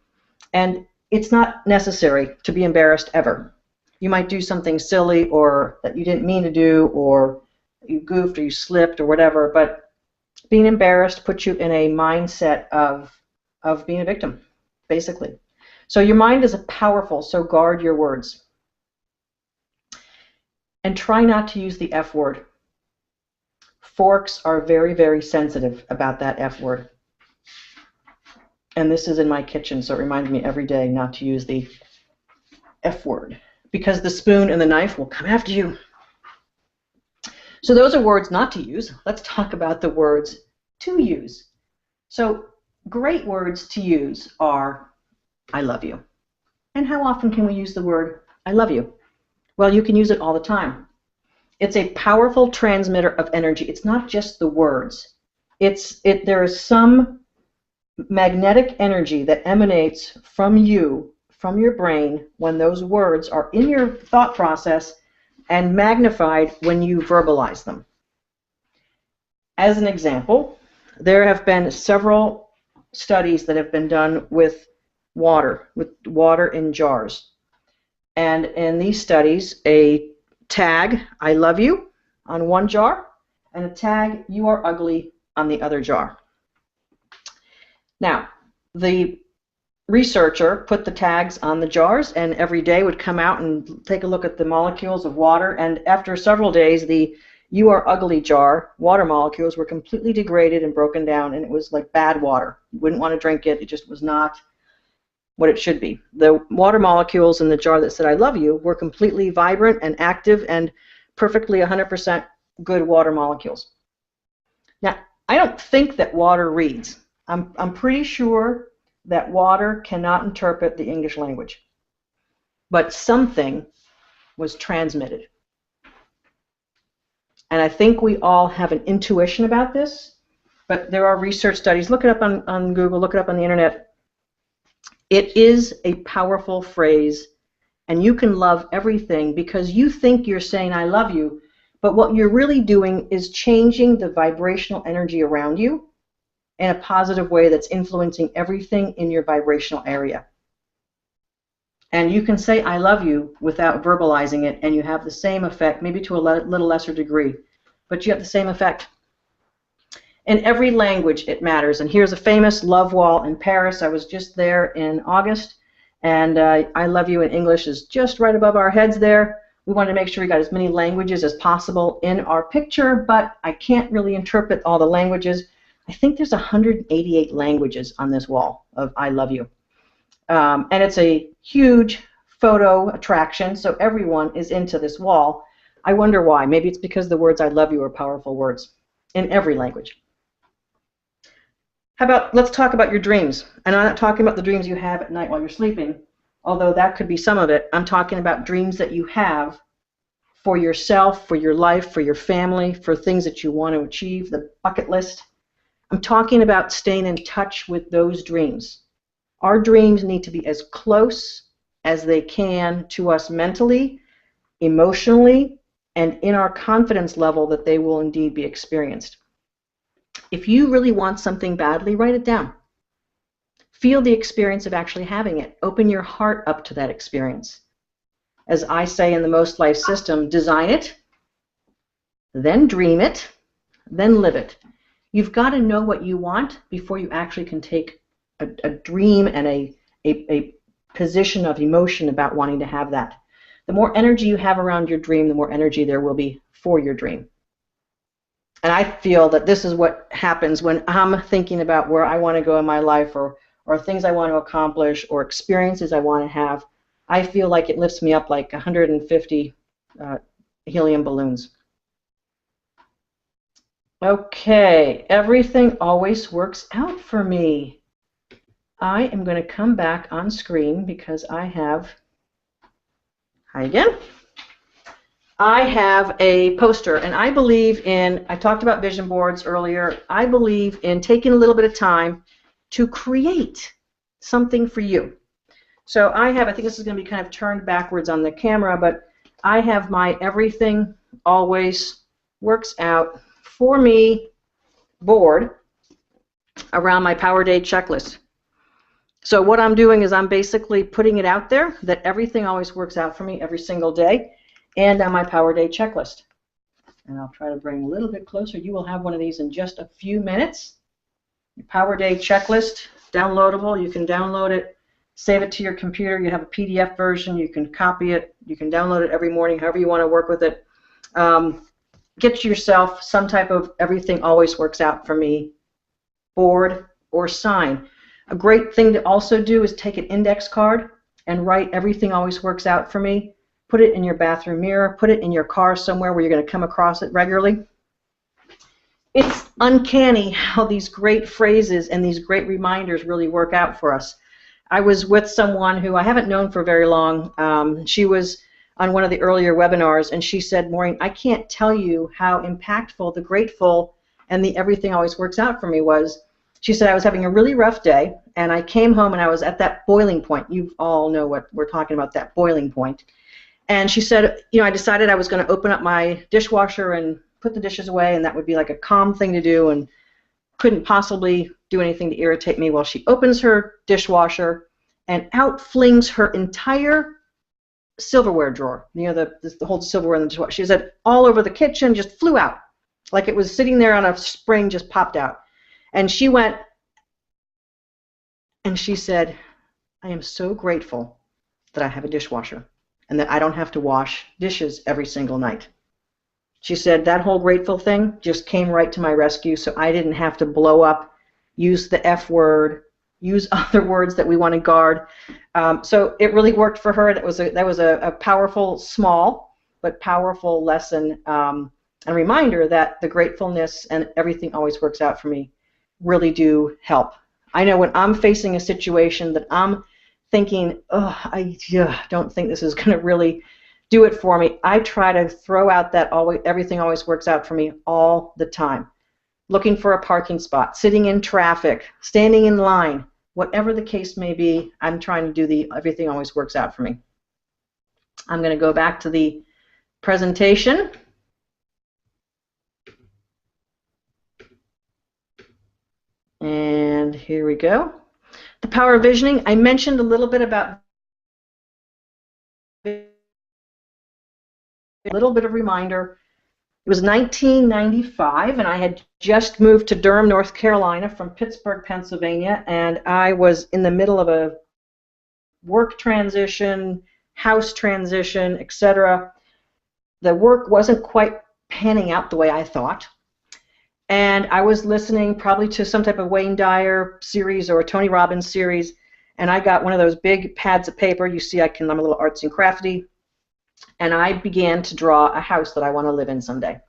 And it's not necessary to be embarrassed ever. You might do something silly or that you didn't mean to do, or you goofed or you slipped or whatever, but being embarrassed puts you in a mindset of being a victim, basically. So your mind is powerful, so guard your words. And try not to use the F word. Forks are very, very sensitive about that F word. And this is in my kitchen, so it reminds me every day not to use the F word, because the spoon and the knife will come after you. So those are words not to use. Let's talk about the words to use. So great words to use are, I love you. And how often can we use the word, I love you? Well, you can use it all the time. It's a powerful transmitter of energy. It's not just the words. There is some magnetic energy that emanates from you, from your brain, when those words are in your thought process and magnified when you verbalize them. As an example, there have been several studies that have been done with water in jars. And in these studies, a tag, I love you, on one jar, and a tag, you are ugly, on the other jar. Now, the researcher put the tags on the jars and every day would come out and take a look at the molecules of water, and after several days, the you are ugly jar water molecules were completely degraded and broken down, and it was like bad water. You wouldn't want to drink it. It just was not what it should be. The water molecules in the jar that said I love you were completely vibrant and active and perfectly 100% good water molecules. Now, I don't think that water reads. I'm pretty sure that water cannot interpret the English language, but something was transmitted. And I think we all have an intuition about this, but there are research studies. Look it up on Google, look it up on the internet. It is a powerful phrase, and you can love everything because you think you're saying I love you, but what you're really doing is changing the vibrational energy around you in a positive way that's influencing everything in your vibrational area. And you can say I love you without verbalizing it, and you have the same effect, maybe to a little lesser degree, but you have the same effect. In every language it matters, and here's a famous love wall in Paris. I was just there in August, and I love you in English is just right above our heads there. We wanted to make sure we got as many languages as possible in our picture, but I can't really interpret all the languages. I think there's 188 languages on this wall of I love you. And it's a huge photo attraction, so everyone is into this wall. I wonder why. Maybe it's because the words I love you are powerful words in every language. How about, let's talk about your dreams. And I'm not talking about the dreams you have at night while you're sleeping, although that could be some of it. I'm talking about dreams that you have for yourself, for your life, for your family, for things that you want to achieve, the bucket list. I'm talking about staying in touch with those dreams. Our dreams need to be as close as they can to us mentally, emotionally, and in our confidence level that they will indeed be experienced. If you really want something badly, write it down. Feel the experience of actually having it. Open your heart up to that experience. As I say in the Most Life system, design it, then dream it, then live it. You've got to know what you want before you actually can take a dream and a position of emotion about wanting to have that. The more energy you have around your dream, the more energy there will be for your dream. And I feel that this is what happens when I'm thinking about where I want to go in my life, or things I want to accomplish, or experiences I want to have. I feel like it lifts me up like 150 helium balloons. Okay, everything always works out for me. I am going to come back on screen because I have, hi again, I have a poster, and I believe in, I talked about vision boards earlier, I believe in taking a little bit of time to create something for you. So I have, I think this is going to be kind of turned backwards on the camera, but I have my everything always works out for me board around my Power Day checklist. So what I'm doing is I'm basically putting it out there that everything always works out for me every single day and on my Power Day checklist. And I'll try to bring a little bit closer. You will have one of these in just a few minutes. Your Power Day checklist, downloadable. You can download it, save it to your computer. You have a PDF version. You can copy it. You can download it every morning, however you want to work with it. Get yourself some type of everything always works out for me board or sign. A great thing to also do is take an index card and write everything always works out for me. Put it in your bathroom mirror. Put it in your car somewhere where you're going to come across it regularly. It's uncanny how these great phrases and these great reminders really work out for us. I was with someone who I haven't known for very long. She was on one of the earlier webinars, and she said, Maureen, I can't tell you how impactful the grateful and the everything always works out for me was. She said, I was having a really rough day, and I came home and I was at that boiling point. You all know what we're talking about, that boiling point. And she said, you know, I decided I was going to open up my dishwasher and put the dishes away, and that would be like a calm thing to do, and couldn't possibly do anything to irritate me. Well, she opens her dishwasher and out flings her entire silverware drawer. You know, the whole silverware in the dishwasher. She said all over the kitchen, just flew out. Like it was sitting there on a spring, just popped out. And she went, and she said, I am so grateful that I have a dishwasher and that I don't have to wash dishes every single night. She said that whole grateful thing just came right to my rescue, so I didn't have to blow up, use the F word, use other words that we want to guard. So it really worked for her. That was a powerful, small, but powerful lesson and reminder that the gratefulness and everything always works out for me really do help. I know when I'm facing a situation that I'm thinking, oh, I don't think this is going to really do it for me, I try to throw out that everything always works out for me all the time. Looking for a parking spot, sitting in traffic, standing in line, whatever the case may be, I'm trying to do the everything always works out for me. I'm going to go back to the presentation. And here we go. The power of visioning. I mentioned a little bit about a little bit of reminder. It was 1995, and I had just moved to Durham, North Carolina from Pittsburgh, Pennsylvania, and I was in the middle of a work transition, house transition, etc. The work wasn't quite panning out the way I thought. And I was listening probably to some type of Wayne Dyer series or a Tony Robbins series, and I got one of those big pads of paper. You see, I'm a little artsy and crafty, and I began to draw a house that I want to live in someday.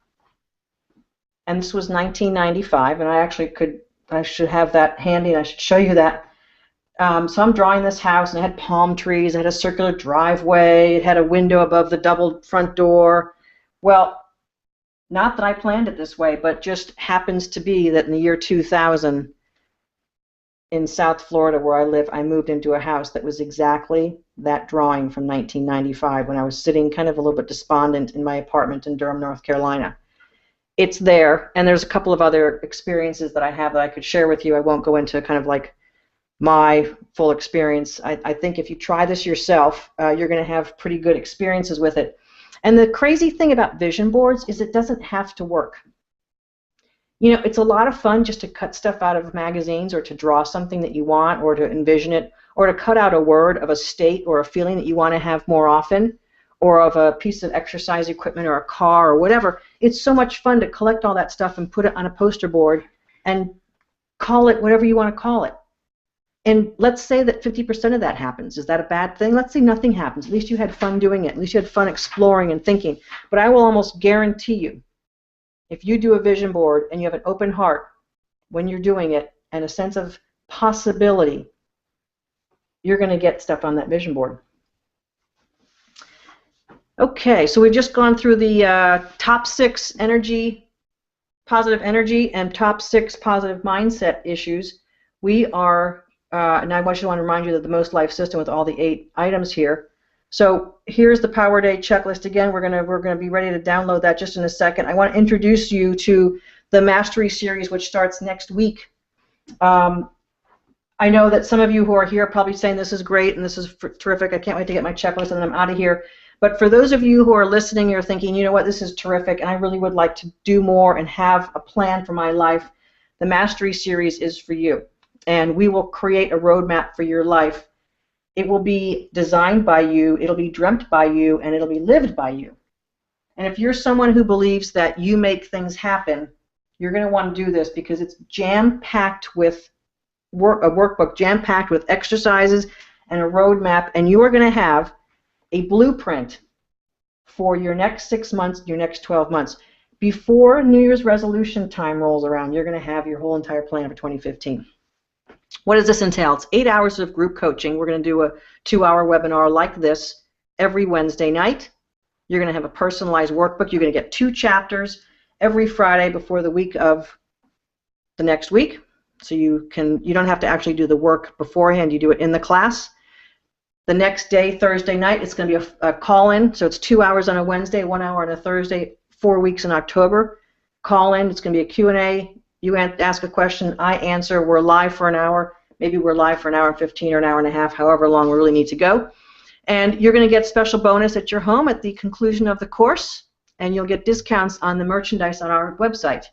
And this was 1995, and I should have that handy, and I should show you that. So I'm drawing this house, and it had palm trees, it had a circular driveway, it had a window above the double front door. Well, not that I planned it this way, but just happens to be that in the year 2000, in South Florida where I live, I moved into a house that was exactly that drawing from 1995 when I was sitting kind of a little bit despondent in my apartment in Durham, North Carolina. It's there, and there's a couple of other experiences that I have that I could share with you. I won't go into kind of like my full experience. I think if you try this yourself, you're going to have pretty good experiences with it. And the crazy thing about vision boards is it doesn't have to work. You know, it's a lot of fun just to cut stuff out of magazines or to draw something that you want or to envision it or to cut out a word of a state or a feeling that you want to have more often or of a piece of exercise equipment or a car or whatever. It's so much fun to collect all that stuff and put it on a poster board and call it whatever you want to call it. And let's say that 50% of that happens. Is that a bad thing? Let's say nothing happens. At least you had fun doing it. At least you had fun exploring and thinking. But I will almost guarantee you, if you do a vision board and you have an open heart when you're doing it and a sense of possibility, you're going to get stuff on that vision board. Okay, so we've just gone through the top 6 positive energy and top 6 positive mindset issues. We are and I just want to remind you that the Most Life system with all the 8 items here. So here's the Power Day checklist again. We're gonna be ready to download that just in a second. I want to introduce you to the Mastery series, which starts next week. I know that some of you who are here are probably saying this is great and this is terrific. I can't wait to get my checklist and then I'm out of here. But for those of you who are listening, you're thinking, you know what, this is terrific, and I really would like to do more and have a plan for my life, the Mastery Series is for you. And we will create a roadmap for your life. It will be designed by you, it'll be dreamt by you, and it'll be lived by you. And if you're someone who believes that you make things happen, you're going to want to do this because it's jam-packed with a workbook, jam-packed with exercises and a roadmap, and you are going to have a blueprint for your next 6 months, your next 12 months. Before New Year's resolution time rolls around, you're going to have your whole entire plan for 2015. What does this entail? It's 8 hours of group coaching. We're going to do a 2-hour webinar like this every Wednesday night. You're going to have a personalized workbook. You're going to get 2 chapters every Friday before the week of the next week. So you don't have to actually do the work beforehand. You do it in the class. The next day, Thursday night, it's going to be a call-in. So it's 2 hours on a Wednesday, 1 hour on a Thursday, 4 weeks in October. Call-in. It's going to be a Q&A. You ask a question, I answer. We're live for an hour. Maybe we're live for an hour and 15 or an hour and a half, however long we really need to go. And you're going to get special bonus at your home at the conclusion of the course, and you'll get discounts on the merchandise on our website.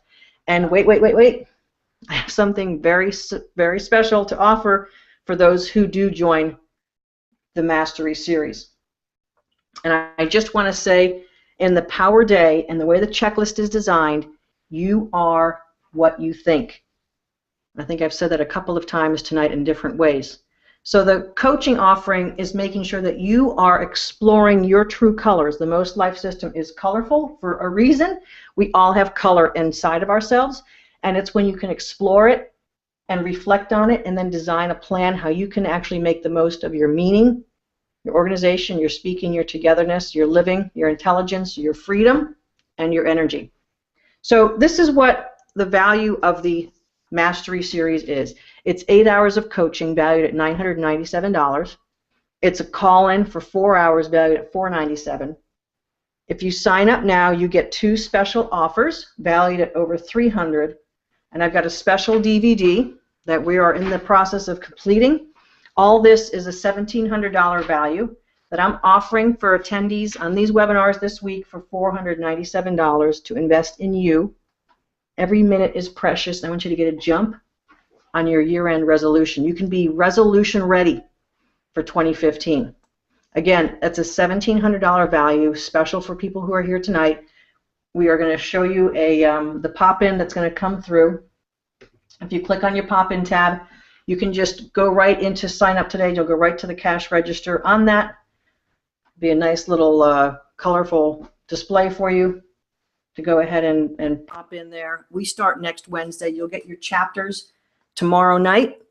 And wait. I have something very, very special to offer for those who do join the Mastery Series. And I just want to say, in the Power Day and the way the checklist is designed, you are what you think. I think I've said that a couple of times tonight in different ways. So the coaching offering is making sure that you are exploring your true colors. The Most Life System is colorful for a reason. We all have color inside of ourselves, and it's when you can explore it and reflect on it and then design a plan how you can actually make the most of your meaning, your organization, your speaking, your togetherness, your living, your intelligence, your freedom, and your energy. So this is what the value of the Mastery Series is. It's 8 hours of coaching valued at $997. It's a call-in for 4 hours valued at $497. If you sign up now, you get 2 special offers valued at over $300. And I've got a special DVD that we are in the process of completing. All this is a $1,700 value that I'm offering for attendees on these webinars this week for $497 to invest in you. Every minute is precious. I want you to get a jump on your year-end resolution. You can be resolution ready for 2015. Again, that's a $1,700 value, special for people who are here tonight. We are going to show you the pop-in that's going to come through. If you click on your pop-in tab, you can just go right into sign up today. You'll go right to the cash register. On that, be a nice little colorful display for you to go ahead and pop in there. We start next Wednesday. You'll get your chapters tomorrow night,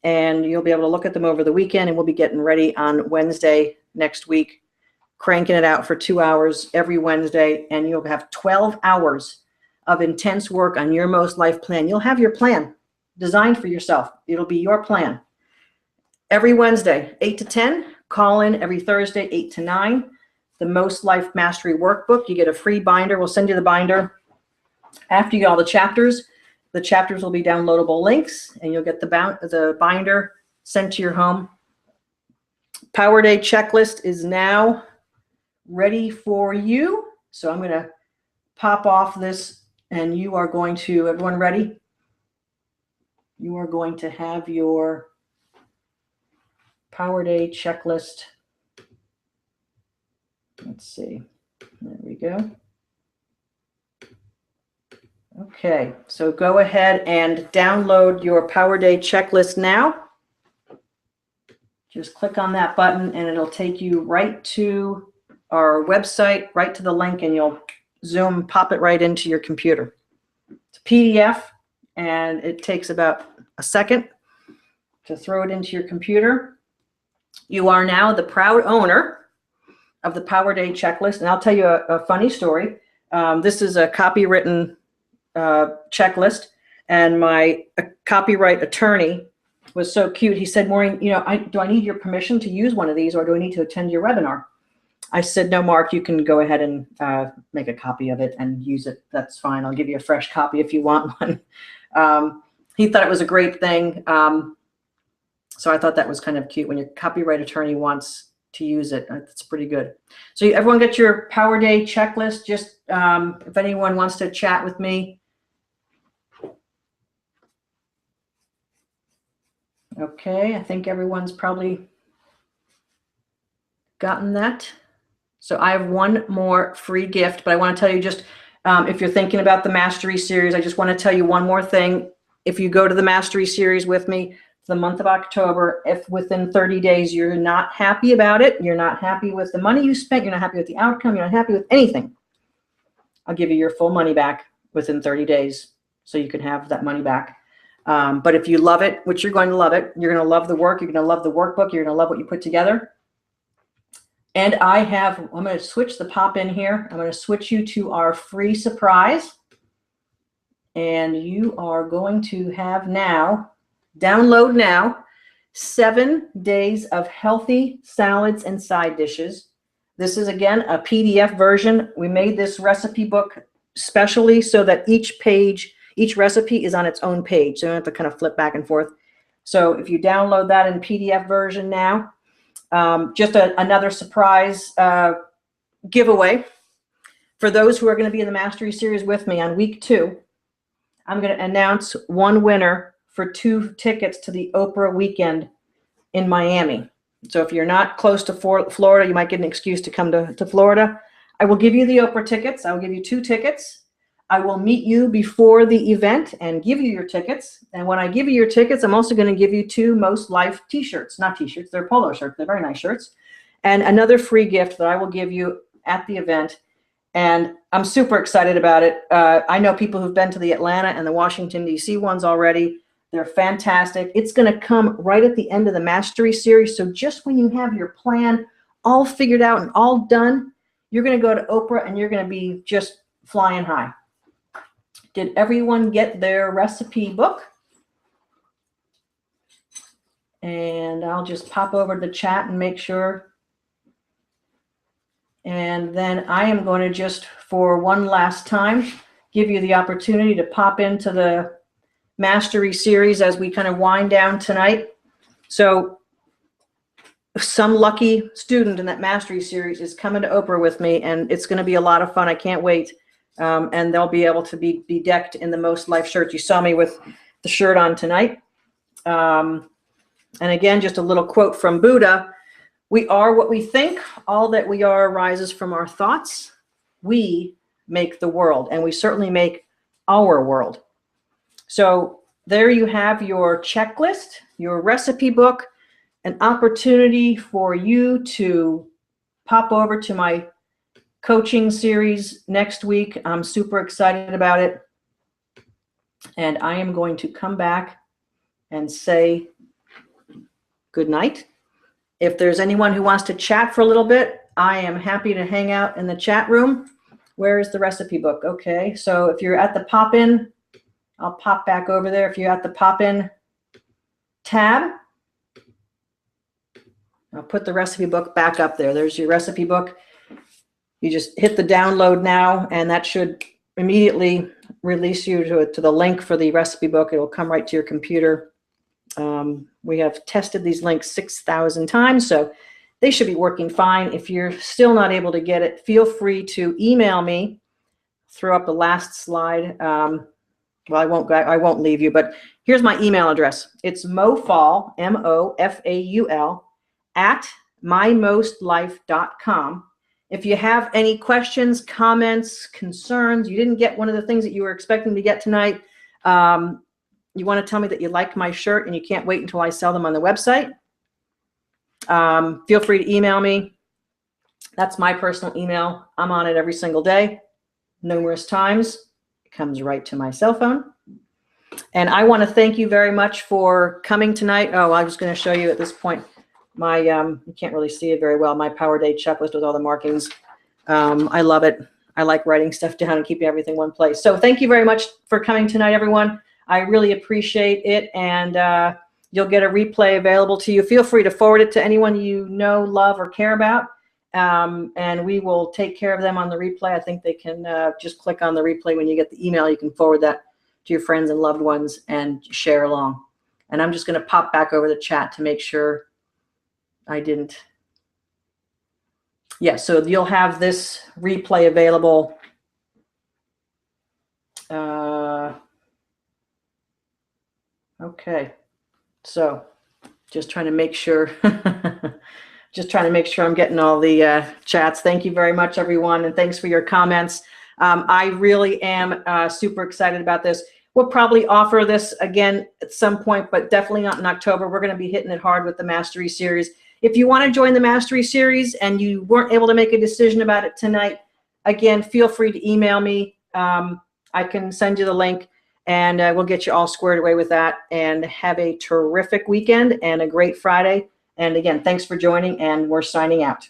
and you'll be able to look at them over the weekend, and we'll be getting ready on Wednesday next week, cranking it out for 2 hours every Wednesday, and you'll have 12 hours of intense work on your Most Life plan. You'll have your plan designed for yourself. It'll be your plan. Every Wednesday, 8 to 10, call in every Thursday, 8 to 9. The Most Life Mastery Workbook. You get a free binder. We'll send you the binder after you get all the chapters. The chapters will be downloadable links, and you'll get the binder sent to your home. Power Day checklist is now ready for you. So I'm going to pop off this, and you are going to, everyone ready? You are going to have your Power Day checklist. Let's see. There we go. Okay, so go ahead and download your Power Day checklist now. Just click on that button, and it'll take you right to our website, right to the link, and you'll pop it right into your computer. It's a PDF, and it takes about a second to throw it into your computer. You are now the proud owner of the Power Day checklist, and I'll tell you a funny story. This is a copywritten checklist, and my copyright attorney was so cute. He said, Maureen, do I need your permission to use one of these, or do I need to attend your webinar? I said, no, Mark, you can go ahead and make a copy of it and use it. That's fine. I'll give you a fresh copy if you want one. He thought it was a great thing. So I thought that was kind of cute when your copyright attorney wants to use it. It's pretty good. So everyone get your Power Day checklist. Just if anyone wants to chat with me. Okay, I think everyone's probably gotten that. So I have one more free gift, but I want to tell you just, if you're thinking about the Mastery Series, I just want to tell you one more thing. If you go to the Mastery Series with me for the month of October, if within 30 days you're not happy about it, you're not happy with the money you spent, you're not happy with the outcome, you're not happy with anything, I'll give you your full money back within 30 days so you can have that money back. But if you love it, which you're going to love it, you're going to love the work, you're going to love the workbook, you're going to love what you put together. And I'm going to switch the pop in here. I'm going to switch you to our free surprise. And you are going to have now, download now, 7 days of healthy salads and side dishes. This is, again, a PDF version. We made this recipe book specially so that each page, each recipe is on its own page. So you don't have to kind of flip back and forth. So if you download that in PDF version now, just another surprise giveaway. For those who are going to be in the Mastery Series with me on week 2, I'm going to announce one winner for 2 tickets to the Oprah weekend in Miami. So if you're not close to Florida, you might get an excuse to come to Florida. I will give you the Oprah tickets. I will give you 2 tickets. I will meet you before the event and give you your tickets. And when I give you your tickets, I'm also going to give you 2 Most Life t-shirts. Not t-shirts, they're polo shirts. They're very nice shirts. And another free gift that I will give you at the event. And I'm super excited about it. I know people who've been to the Atlanta and the Washington, D.C. ones already. They're fantastic. It's going to come right at the end of the Mastery Series. So just when you have your plan all figured out and all done, you're going to go to Oprah and you're going to be just flying high. Did everyone get their recipe book? And I'll just pop over to the chat and make sure. And then I am going to just, for one last time, give you the opportunity to pop into the Mastery Series as we kind of wind down tonight. So some lucky student in that Mastery Series is coming to Oprah with me, and it's going to be a lot of fun. I can't wait. And they'll be able to be decked in the Most Life shirts. You saw me with the shirt on tonight. And again, just a little quote from Buddha. We are what we think. All that we are arises from our thoughts. We make the world, and we certainly make our world. So there you have your checklist, your recipe book, an opportunity for you to pop over to my coaching series next week. I'm super excited about it. And I am going to come back and say good night. If there's anyone who wants to chat for a little bit, I am happy to hang out in the chat room. Where is the recipe book? Okay, so if you're at the pop-in, I'll pop back over there. If you're at the pop-in tab, I'll put the recipe book back up there. There's your recipe book. You just hit the download now, and that should immediately release you to the link for the recipe book. It will come right to your computer. We have tested these links 6,000 times, so they should be working fine. If you're still not able to get it, feel free to email me. Throw up the last slide. Well, I won't leave you, but here's my email address. It's mofaul, M-O-F-A-U-L, at mymostlife.com. If you have any questions, comments, concerns, you didn't get one of the things that you were expecting to get tonight, you want to tell me that you like my shirt and you can't wait until I sell them on the website, feel free to email me. That's my personal email. I'm on it every single day, numerous times. It comes right to my cell phone. And I want to thank you very much for coming tonight. Oh, I was going to show you at this point my, you can't really see it very well, my Power Day checklist with all the markings. I love it. I like writing stuff down and keeping everything in one place. So thank you very much for coming tonight, everyone. I really appreciate it, and you'll get a replay available to you. Feel free to forward it to anyone you know, love, or care about, and we will take care of them on the replay. I think they can just click on the replay when you get the email. You can forward that to your friends and loved ones and share along. And I'm just going to pop back over the chat to make sure I didn't Yeah, so you'll have this replay available. Okay, so just trying to make sure. Just trying to make sure I'm getting all the chats. Thank you very much, everyone, and thanks for your comments. I really am super excited about this. We'll probably offer this again at some point, but definitely not in October. We're going to be hitting it hard with the Mastery Series. If you want to join the Mastery Series and you weren't able to make a decision about it tonight, again, feel free to email me. I can send you the link, and we'll get you all squared away with that. And have a terrific weekend and a great Friday. And again, thanks for joining, and we're signing out.